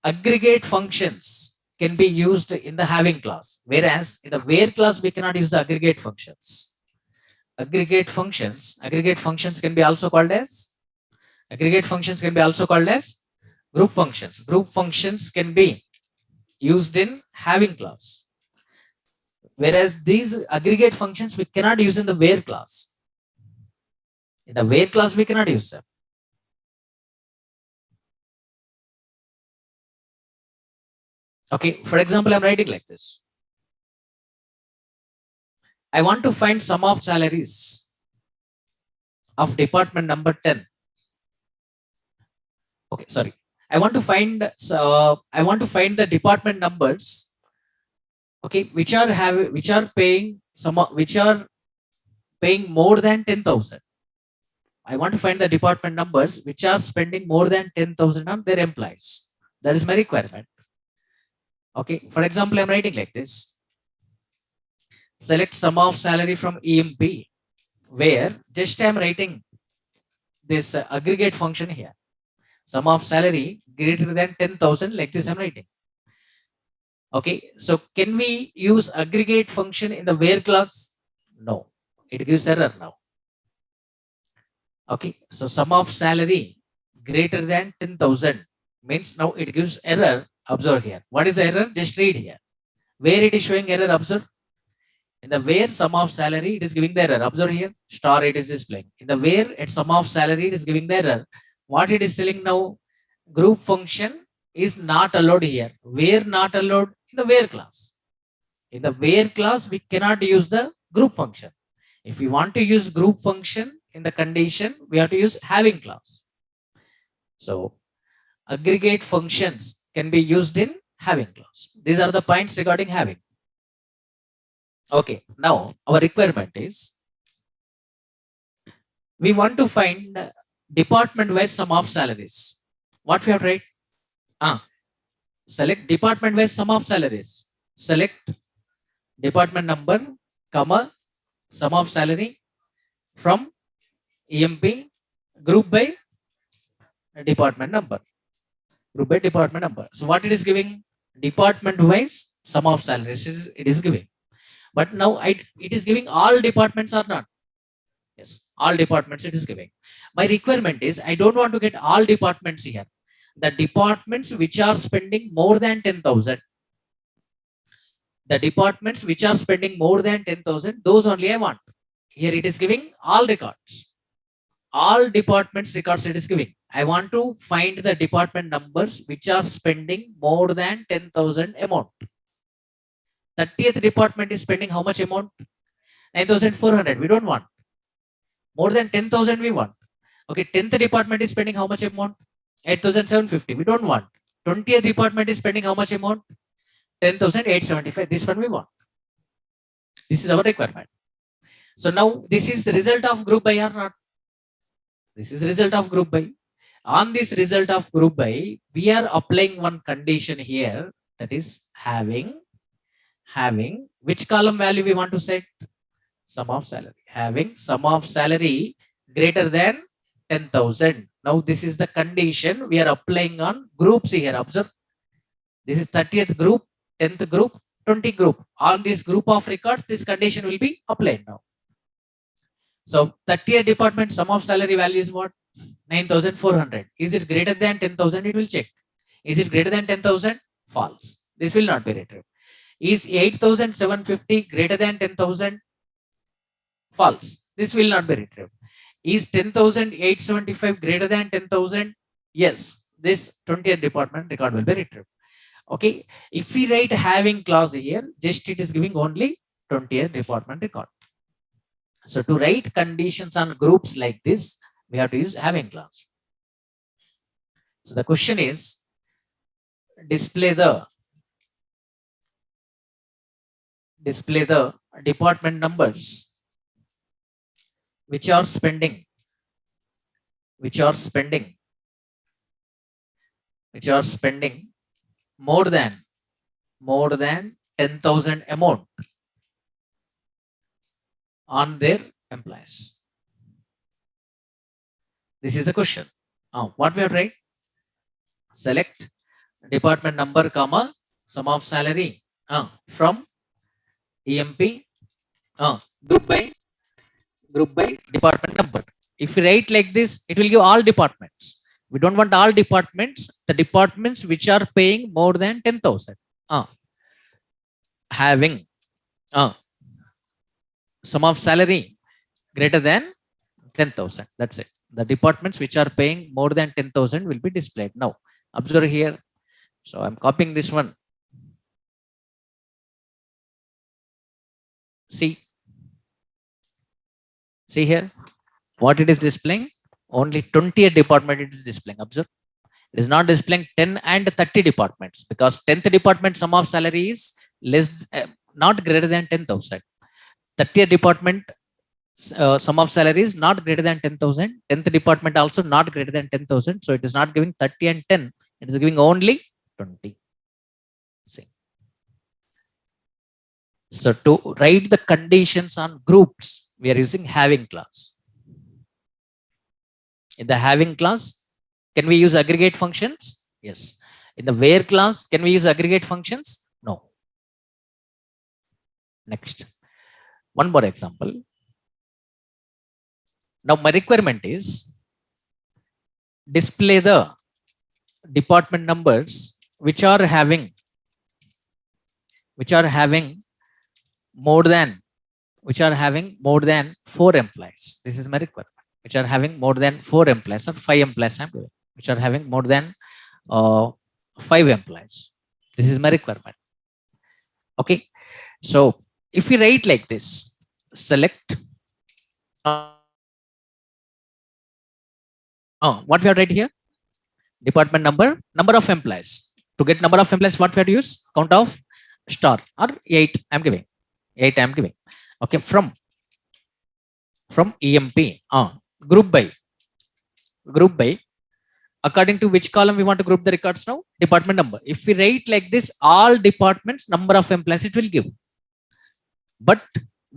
aggregate functions can be used in the having class, whereas in the where class we cannot use the aggregate functions. Aggregate functions can be also called as group functions. Group functions can be used in having class, whereas these aggregate functions we cannot use in the where class. In the where class we cannot use them. Okay, for example, I'm writing like this. I want to find sum of salaries of department number 10. Okay, sorry. I want to find the department numbers. Okay, which are paying more than 10,000. I want to find the department numbers which are spending more than 10,000 on their employees. That is my requirement. Okay, for example, I'm writing like this. Select sum of salary from EMP, where just I'm writing this aggregate function here. Sum of salary greater than 10,000, like this I'm writing. Okay, so can we use aggregate function in the where class? No, it gives error now. Okay, so sum of salary greater than 10,000 means now it gives error. Observe here. What is the error? Just read here. Where it is showing error, observe. In the where sum of salary, it is giving the error. Observe here. Star it is displaying. In the where at sum of salary, it is giving the error. What it is telling now? Group function is not allowed here. Where not allowed? In the where class. In the where class, we cannot use the group function. If we want to use group function in the condition, we have to use having class. So aggregate functions can be used in having class. These are the points regarding having. Okay, now our requirement is we want to find department wise sum of salaries. What we have to write? select department wise sum of salaries. Select department number, comma, sum of salary from EMP, group by department number. Group by department number. So what it is giving? Department wise sum of salaries it is giving. But now it is giving all departments or not? Yes, all departments it is giving. My requirement is I don't want to get all departments here. The departments which are spending more than 10,000, the departments which are spending more than 10,000, those only I want. Here it is giving all records, all departments records it is giving. I want to find the department numbers which are spending more than 10,000 amount. 30th department is spending how much amount? 9,400. We don't want. More than 10,000 we want. Okay, 10th department is spending how much amount? 8,750. We don't want. 20th department is spending how much amount? 10,875. This one we want. This is our requirement. So now this is the result of group by or not? This is the result of group by. On this result of group by, we are applying one condition here, that is having which column value we want to set? Sum of salary. Having sum of salary greater than 10,000. Now this is the condition we are applying on groups here. Observe. This is 30th group, 10th group, 20 group. On this group of records, this condition will be applied now. So 30th department sum of salary value is what? 9,400. Is it greater than 10,000? It will check. Is it greater than 10,000? False. This will not be retrieved. Is 8,750 greater than 10,000? False. This will not be retrieved. Is 10,875 greater than 10,000? Yes. This 20th department record will be retrieved. Okay. If we write having clause here, just it is giving only 20th department record. So to write conditions on groups like this, we have to use having clause. So the question is, display the department numbers which are spending more than 10,000 amount on their employees. This is the question. What we have to write? Select department number, comma, sum of salary from EMP, group by department number. If we write like this, it will give all departments. We don't want all departments. The departments which are paying more than 10,000. Having sum of salary greater than 10,000. That's it. The departments which are paying more than 10,000 will be displayed. Now, observe here. So I'm copying this one. See here. What it is displaying? Only 20th department it is displaying. Observe. It is not displaying 10 and 30 departments, because 10th department sum of salary is not greater than 10,000. 30th department sum of salary is not greater than 10,000. 10th department also not greater than 10,000. So it is not giving 30 and 10. It is giving only 20. See. So to write the conditions on groups, we are using having clause. In the having clause, can we use aggregate functions? Yes. In the where clause, can we use aggregate functions? No. Next. One more example. Now my requirement is display the department numbers which are having more than 4 employees. This is my requirement. Which are having more than 4 employees or 5 employees. I'm doing. Which are having more than 5 employees. This is my requirement. Okay. So if we write like this, select what we have to write here? Department number of employees. To get number of employees, what we have to use? Count of star or 8. I'm giving 8. I'm giving. Okay, from EMP. Group by According to which column we want to group the records now? Department number. If we write like this, all departments, number of employees it will give. But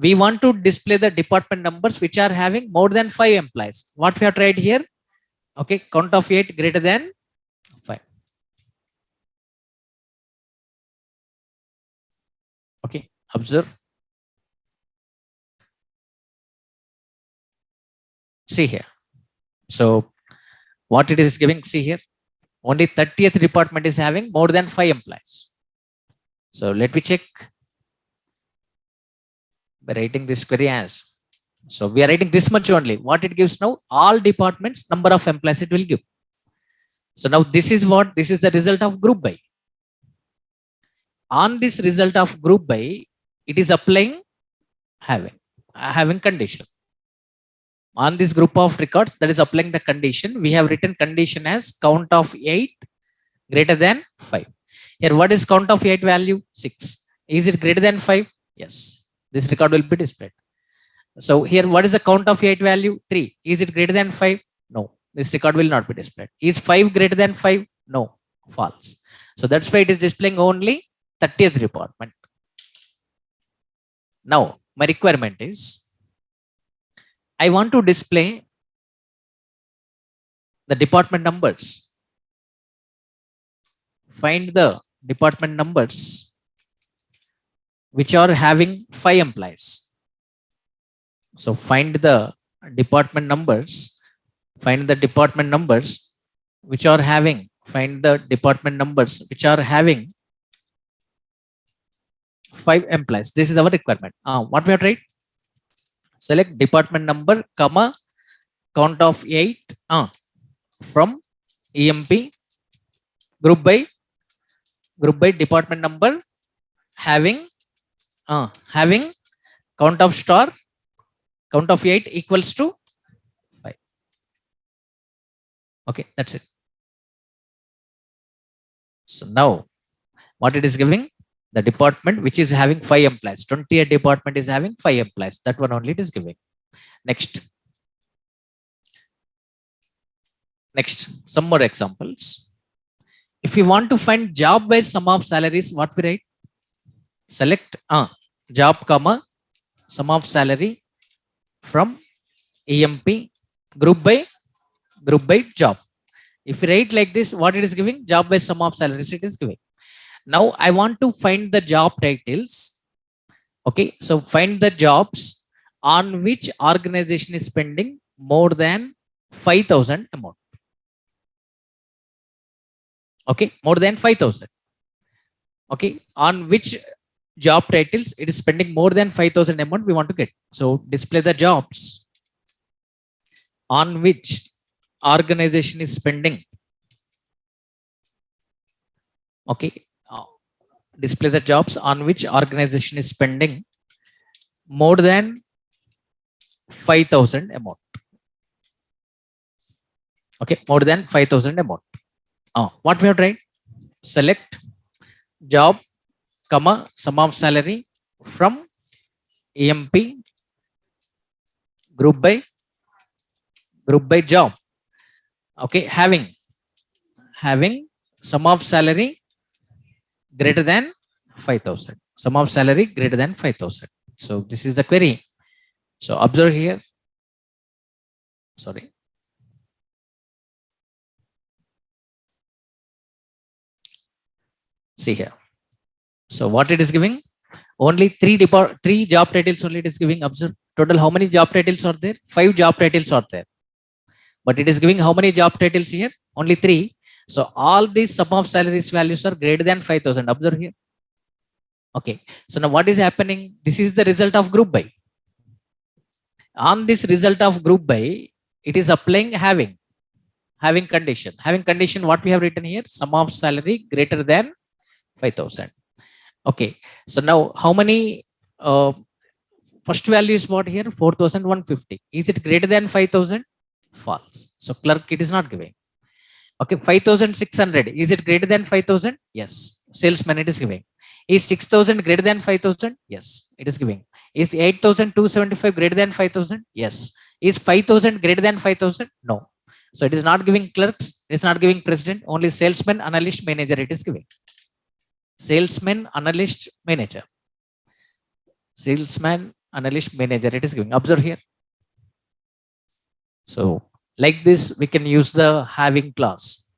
we want to display the department numbers which are having more than 5 employees. What we have tried here? Okay, count of 8 greater than 5. Okay, observe. See here. So what it is giving, see here, only 30th department is having more than 5 employees. So let me check by writing this query as. So we are writing this much only. What it gives now? All departments, number of employees it will give. So now this is what? This is the result of group by. On this result of group by, it is applying having condition. On this group of records, that is applying the condition. We have written condition as count of 8 greater than 5. Here, what is count of 8 value? 6. Is it greater than 5? Yes. This record will be displayed. So here, what is the count of 8 value? 3. Is it greater than 5? No. This record will not be displayed. Is 5 greater than 5? No. False. So that's why it is displaying only 30th department. Now, my requirement is, I want to display the department numbers. Find the department numbers which are having 5 employees. So find the department numbers. Find the department numbers which are having. Find the department numbers which are having 5 employees. This is our requirement. What we have tried? Select department number, comma, count of 8 from EMP, group by department number, having count of star, count of 8 equals to 5. Okay, that's it. So now what it is giving? The department which is having 5 employees. 20th department is having 5 employees. That one only it is giving. Next, some more examples. If you want to find job by sum of salaries, what we write? Select job, comma, sum of salary from EMP, group by job. If you write like this, what it is giving? Job by sum of salaries it is giving. Now I want to find the job titles. Okay, so find the jobs on which organization is spending more than 5,000 amount. Okay, more than 5,000. Okay, on which job titles it is spending more than 5,000 amount we want to get. So display the jobs on which organization is spending. Okay, display the jobs on which organization is spending more than 5,000 amount. Okay, more than 5,000 amount. What we have tried? Select job, comma, sum of salary from EMP, group by job. Okay, having sum of salary greater than 5,000. Sum of salary greater than 5,000. So this is the query. So observe here. Sorry. See here. So what it is giving? Only three job titles only it is giving. Observe. Total how many job titles are there? 5 job titles are there. But it is giving how many job titles here? Only 3. So all these sum of salaries values are greater than 5,000. Observe here. Okay. So now what is happening? This is the result of group by. On this result of group by, it is applying having condition. Having condition, what we have written here? Sum of salary greater than 5,000. Okay. So now how many first value is what here? 4,150. Is it greater than 5,000? False. So clerk it is not giving. Okay, 5,600. Is it greater than 5,000? Yes. Salesman it is giving. Is 6,000 greater than 5,000? Yes, it is giving. Is 8,275 greater than 5,000? Yes. Is 5,000 greater than 5,000? No. So it is not giving clerks, it is not giving president, only salesman, analyst, manager it is giving. Salesman, analyst, manager. Salesman, analyst, manager it is giving. Observe here. So like this, we can use the having clause.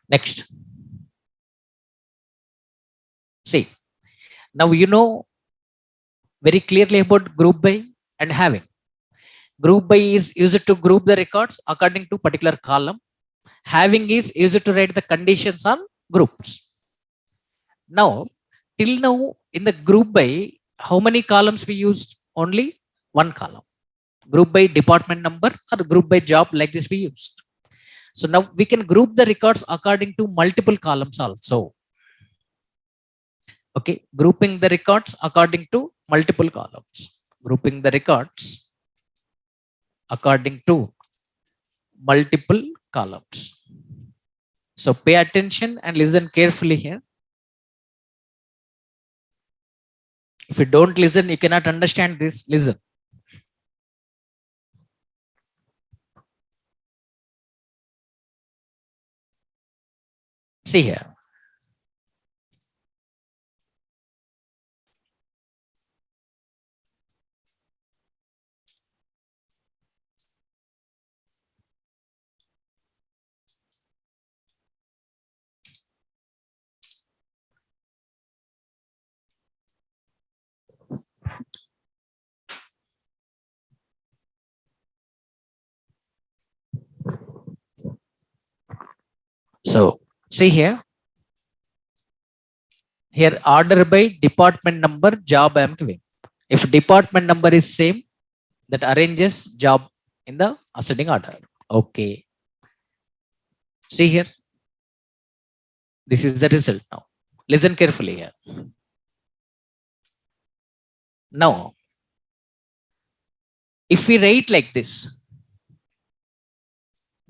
Next. See, now you know very clearly about group by and having. Group by is used to group the records according to particular column. Having is used to write the conditions on groups. Now, till now in the group by, how many columns we used? Only one column. Group by department number or group by job, like this we used. So now we can group the records according to multiple columns also. Okay, grouping the records according to multiple columns. Grouping the records according to multiple columns. So pay attention and listen carefully here. If you don't listen, you cannot understand this. Listen. See here. So see here. Here order by department number, job I am giving. If department number is same, that arranges job in the ascending order. Okay. See here. This is the result now. Listen carefully here. Now, if we write like this,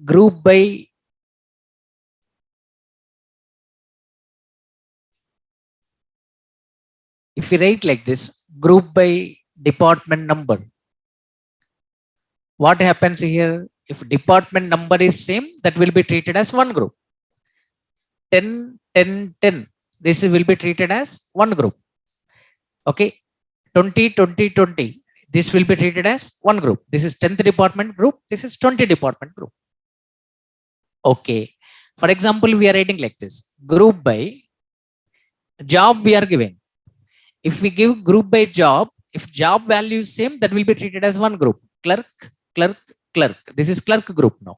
group by if we write like this, group by department number, what happens here? If department number is same, that will be treated as one group. 10, 10, 10. This will be treated as one group. Okay. 20, 20, 20. This will be treated as one group. This is 10th department group. This is 20 department group. Okay. For example, we are writing like this. Group by job we are giving. If we give group by job, if job value is same, that will be treated as one group. Clerk, clerk, clerk. This is clerk group now.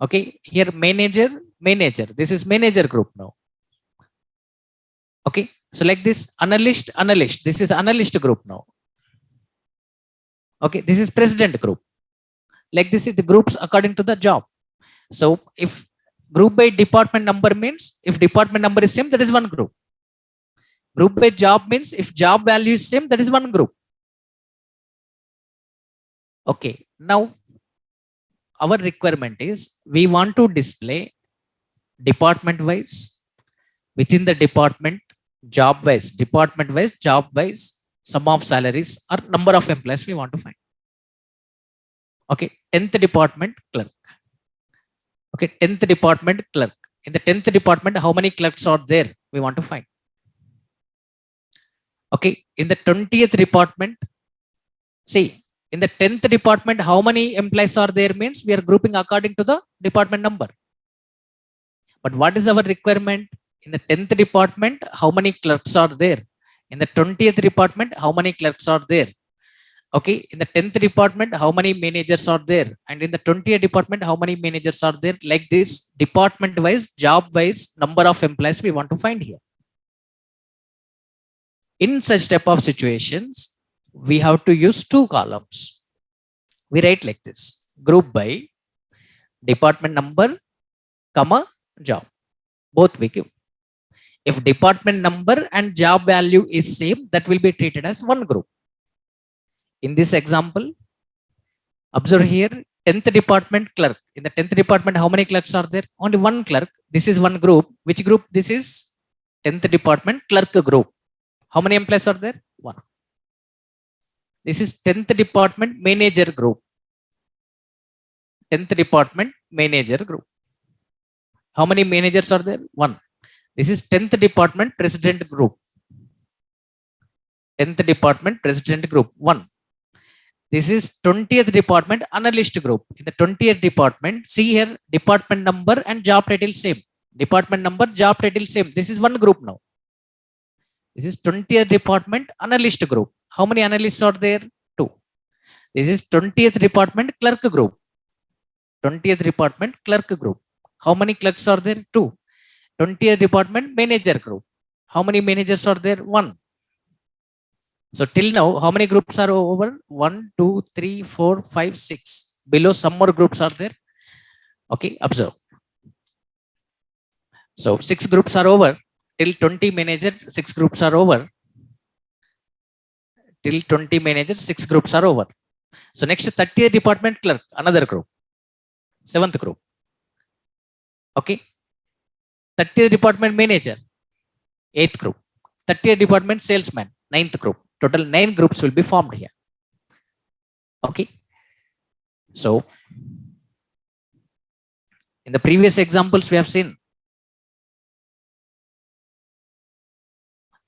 Okay. Here manager, manager. This is manager group now. Okay. So like this, analyst, analyst. This is analyst group now. Okay. This is president group. Like this is the groups according to the job. So if group by department number means, if department number is same, that is one group. Group by job means if job value is same, that is one group. Okay. Now our requirement is we want to display department wise, within the department, job wise, department wise, job wise, sum of salaries or number of employees we want to find. Okay. 10th department clerk. Okay. 10th department clerk. In the 10th department, how many clerks are there? We want to find. Okay. In the 20th department, see, in the 10th department, how many employees are there means we are grouping according to the department number. But what is our requirement? In the 10th department, how many clerks are there? In the 20th department, how many clerks are there? Okay. In the 10th department, how many managers are there? And in the 20th department, how many managers are there? Like this, department wise, job wise, number of employees we want to find here. In such type of situations, we have to use two columns. We write like this, group by department number, comma, job. Both we give. If department number and job value is same, that will be treated as one group. In this example, observe here, 10th department clerk. In the 10th department, how many clerks are there? Only one clerk. This is one group. Which group? This is 10th department clerk group. How many employees are there? One. This is 10th department manager group. 10th department manager group. How many managers are there? 1. This is 10th department president group. 10th department president group 1. This is 20th department analyst group. In the 20th department, see here, department number and job title same. Department number, job title same. This is one group now. This is 20th department analyst group. How many analysts are there? 2. This is 20th department clerk group. 20th department clerk group. How many clerks are there? 2. 20th department manager group. How many managers are there? 1. So till now, how many groups are over? 1, 2, 3, 4, 5, 6. Below some more groups are there. Okay, observe. So 6 groups are over. Till 20 manager, 6 groups are over. Till 20 manager, 6 groups are over. So next 30th department clerk, another group. 7th group. Okay. 30th department manager, 8th group. 30th department salesman, 9th group. Total 9 groups will be formed here. Okay. So in the previous examples we have seen,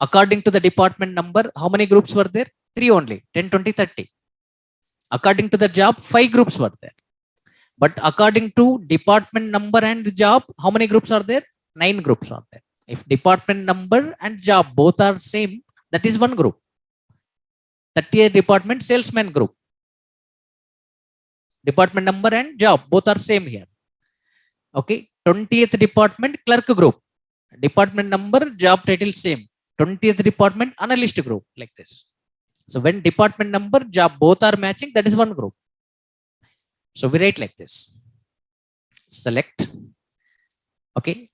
according to the department number, how many groups were there? 3 only. 10, 20, 30. According to the job, 5 groups were there. But according to department number and the job, how many groups are there? 9 groups are there. If department number and job both are same, that is one group. 30th department salesman group. Department number and job both are same here. Okay. 20th department clerk group. Department number, job title same. 20th department analyst group, like this. So when department number, job both are matching, that is one group. So we write like this. Select. Okay.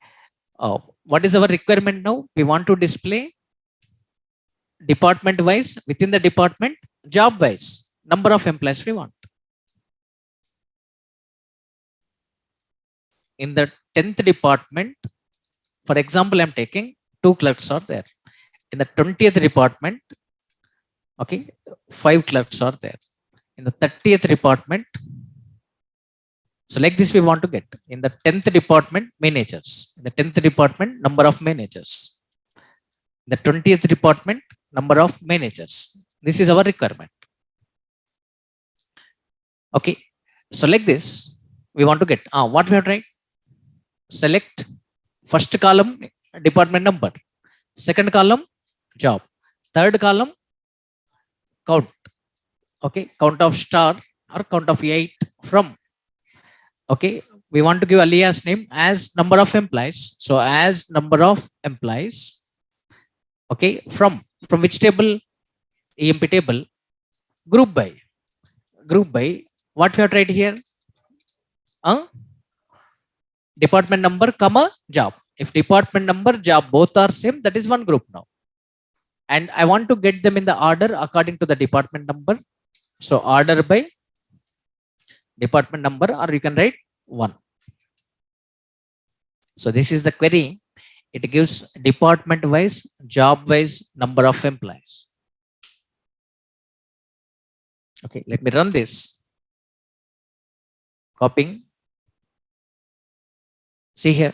What is our requirement now? We want to display department wise, within the department, job wise, number of employees we want. In the 10th department, for example, I'm taking 2 clerks are there. In the 20th department, okay, 5 clerks are there. In the 30th department, so like this we want to get. In the 10th department, managers. In the 10th department, number of managers. In the 20th department, number of managers. This is our requirement. Okay. So like this, we want to get, what we have tried? Select first column, department number. Second column, job. Third column, count. Okay. Count of star or count of 8 from. Okay. We want to give alias name as number of employees. So as number of employees. Okay. From which table? EMP table. Group by. Group by. What we have tried here? Department number, comma, job. If department number, job both are same, that is one group now. And I want to get them in the order according to the department number. So order by department number, or you can write 1. So this is the query. It gives department wise, job wise number of employees. Okay, let me run this. Copying. See here.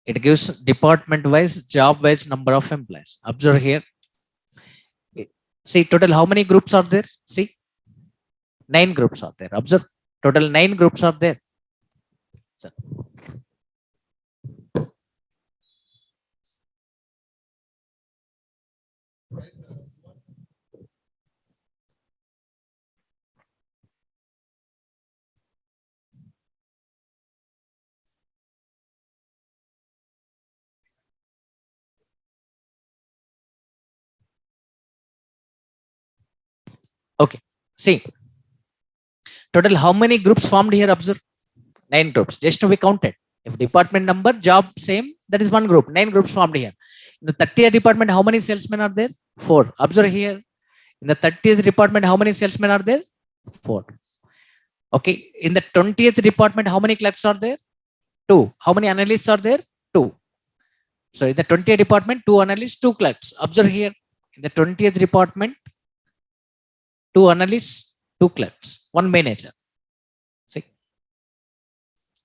It gives department wise, job wise number of employees. Observe here. See total how many groups are there? See, 9 groups are there. Observe, total 9 groups are there. So, okay. See, total how many groups formed here? Observe, 9 groups. Just we counted. If department number, job same, that is one group. 9 groups formed here. In the 30th department, how many salesmen are there? 4. Observe here. In the 30th department, how many salesmen are there? 4. Okay. In the 20th department, how many clerks are there? 2. How many analysts are there? 2. So in the 20th department, 2 analysts, 2 clerks. Observe here. In the 20th department, 2 analysts, 2 clerks, 1 manager. See,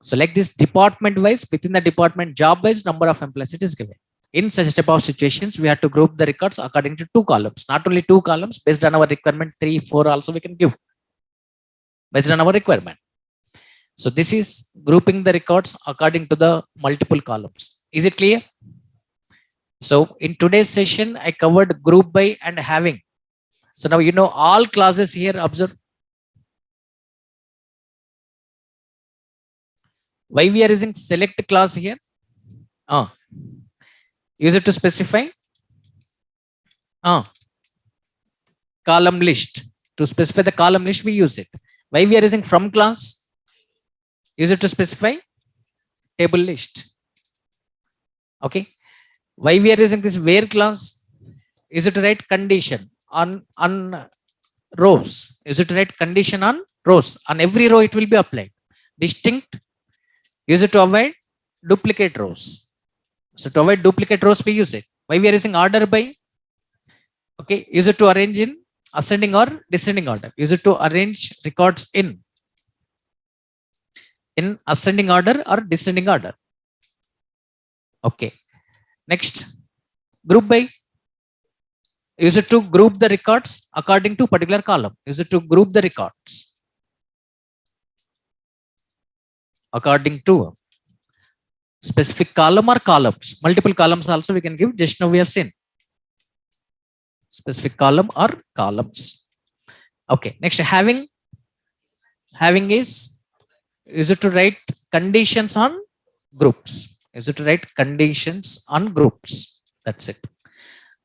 So like this, department wise, within the department, job wise, number of employees it is given. In such type of situations, we have to group the records according to two columns. Not only two columns, based on our requirement, 3, 4 also we can give based on our requirement. So this is grouping the records according to the multiple columns. Is it clear? So in today's session, I covered group by and having. So now you know all clauses here. Observe. Why we are using select clause here? Use it to specify column list. To specify the column list, we use it. Why we are using from clause? Use it to specify table list. Okay. Why we are using this where clause? Is it to write condition on rows? Is it to write condition on rows? On every row it will be applied. Distinct. Use it to avoid duplicate rows. So to avoid duplicate rows, we use it. Why we are using order by? Okay. Use it to arrange in ascending or descending order. Use it to arrange records in ascending order or descending order. Okay. Next, group by. Use it to group the records according to particular column. Use it to group the records according to specific column or columns. Multiple columns also we can give. Just now we have seen specific column or columns. Okay. Next, having is it to write conditions on groups. Is it to write conditions on groups. That's it.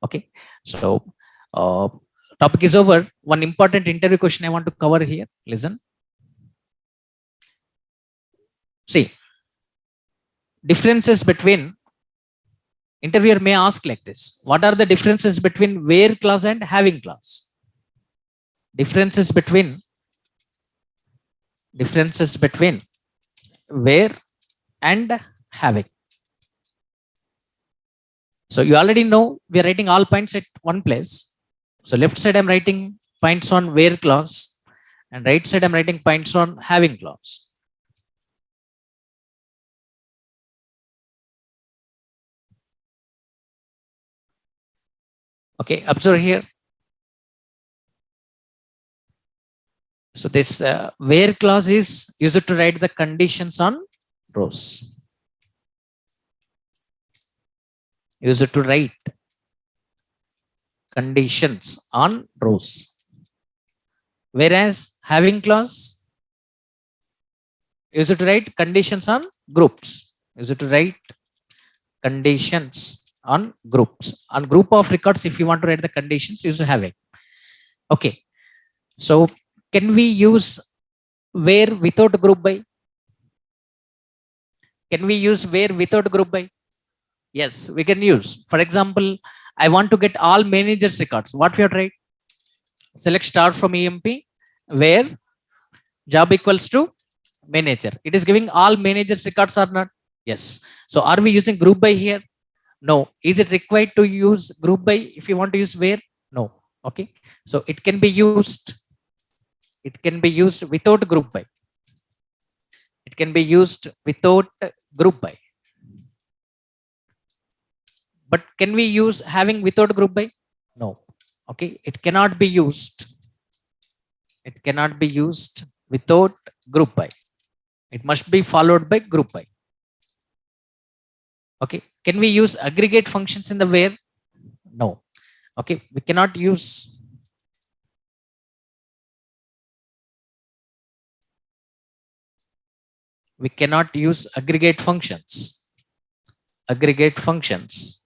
Okay. So topic is over. One important interview question I want to cover here. Listen. See, differences between, interviewer may ask like this: what are the differences between where clause and having clause? Differences between where and having. So you already know we are writing all points at one place. So left side I'm writing points on where clause, and right side I'm writing points on having clause. Okay, observe here. So this where clause is used to write the conditions on rows. Used to write conditions on rows. Whereas having clause used to write conditions on groups. Used to write conditions on groups. On group of records, if you want to write the conditions, use having. Okay. So can we use where without group by? Can we use where without group by? Yes, we can use. For example, I want to get all managers records. What we have to write? Select star from EMP where job equals to manager. It is giving all managers records or not? Yes. So are we using group by here? No. Is it required to use group by if you want to use where? No. Okay. So it can be used. It can be used without group by. It can be used without group by. But can we use having without group by? No. Okay. It cannot be used. It cannot be used without group by. It must be followed by group by. Okay. Can we use aggregate functions in the where? No. Okay. We cannot use. We cannot use aggregate functions. Aggregate functions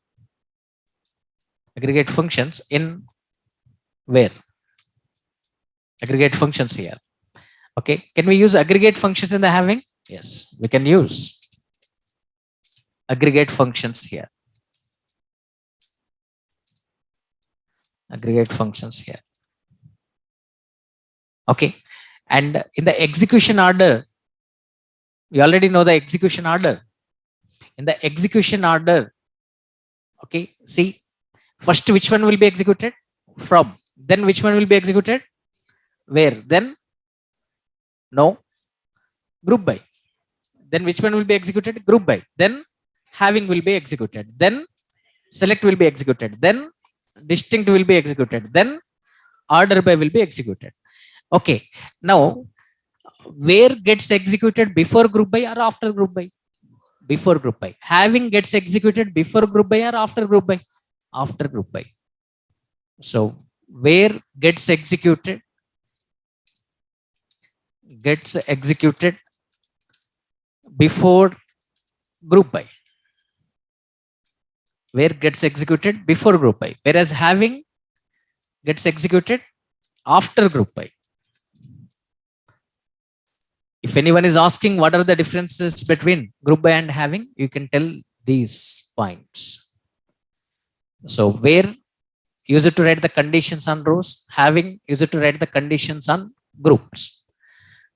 in where? Aggregate functions here. Okay. Can we use aggregate functions in the having? Yes, we can use aggregate functions here. Aggregate functions here. Okay. And in the execution order, we already know the execution order. In the execution order, okay, see, first which one will be executed? From. Then which one will be executed? Where? Then no, group by. Then which one will be executed? Group by. Then having will be executed. Then select will be executed. Then distinct will be executed. Then order by will be executed. Okay. Now, where gets executed before group by or after group by? Before group by. Having gets executed before group by or after group by? After group by. So where gets executed? Gets executed before group by. Where gets executed before group by. Whereas having gets executed after group by. If anyone is asking what are the differences between group by and having, you can tell these points. So where use it to write the conditions on rows, having use it to write the conditions on groups.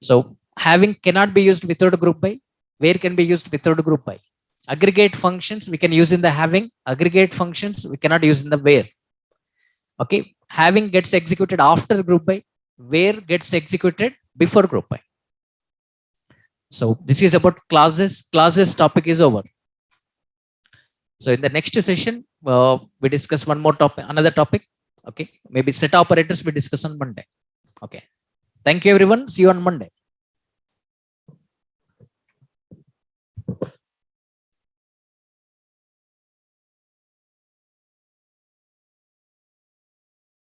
So having cannot be used without group by. Where can be used without group by? Aggregate functions we can use in the having. Aggregate functions we cannot use in the where. Okay. Having gets executed after group by. Where gets executed before group by. So this is about clauses. Clauses topic is over. So in the next session, we discuss one more topic, another topic. Okay. Maybe set operators we discuss on Monday. Okay. Thank you everyone. See you on Monday.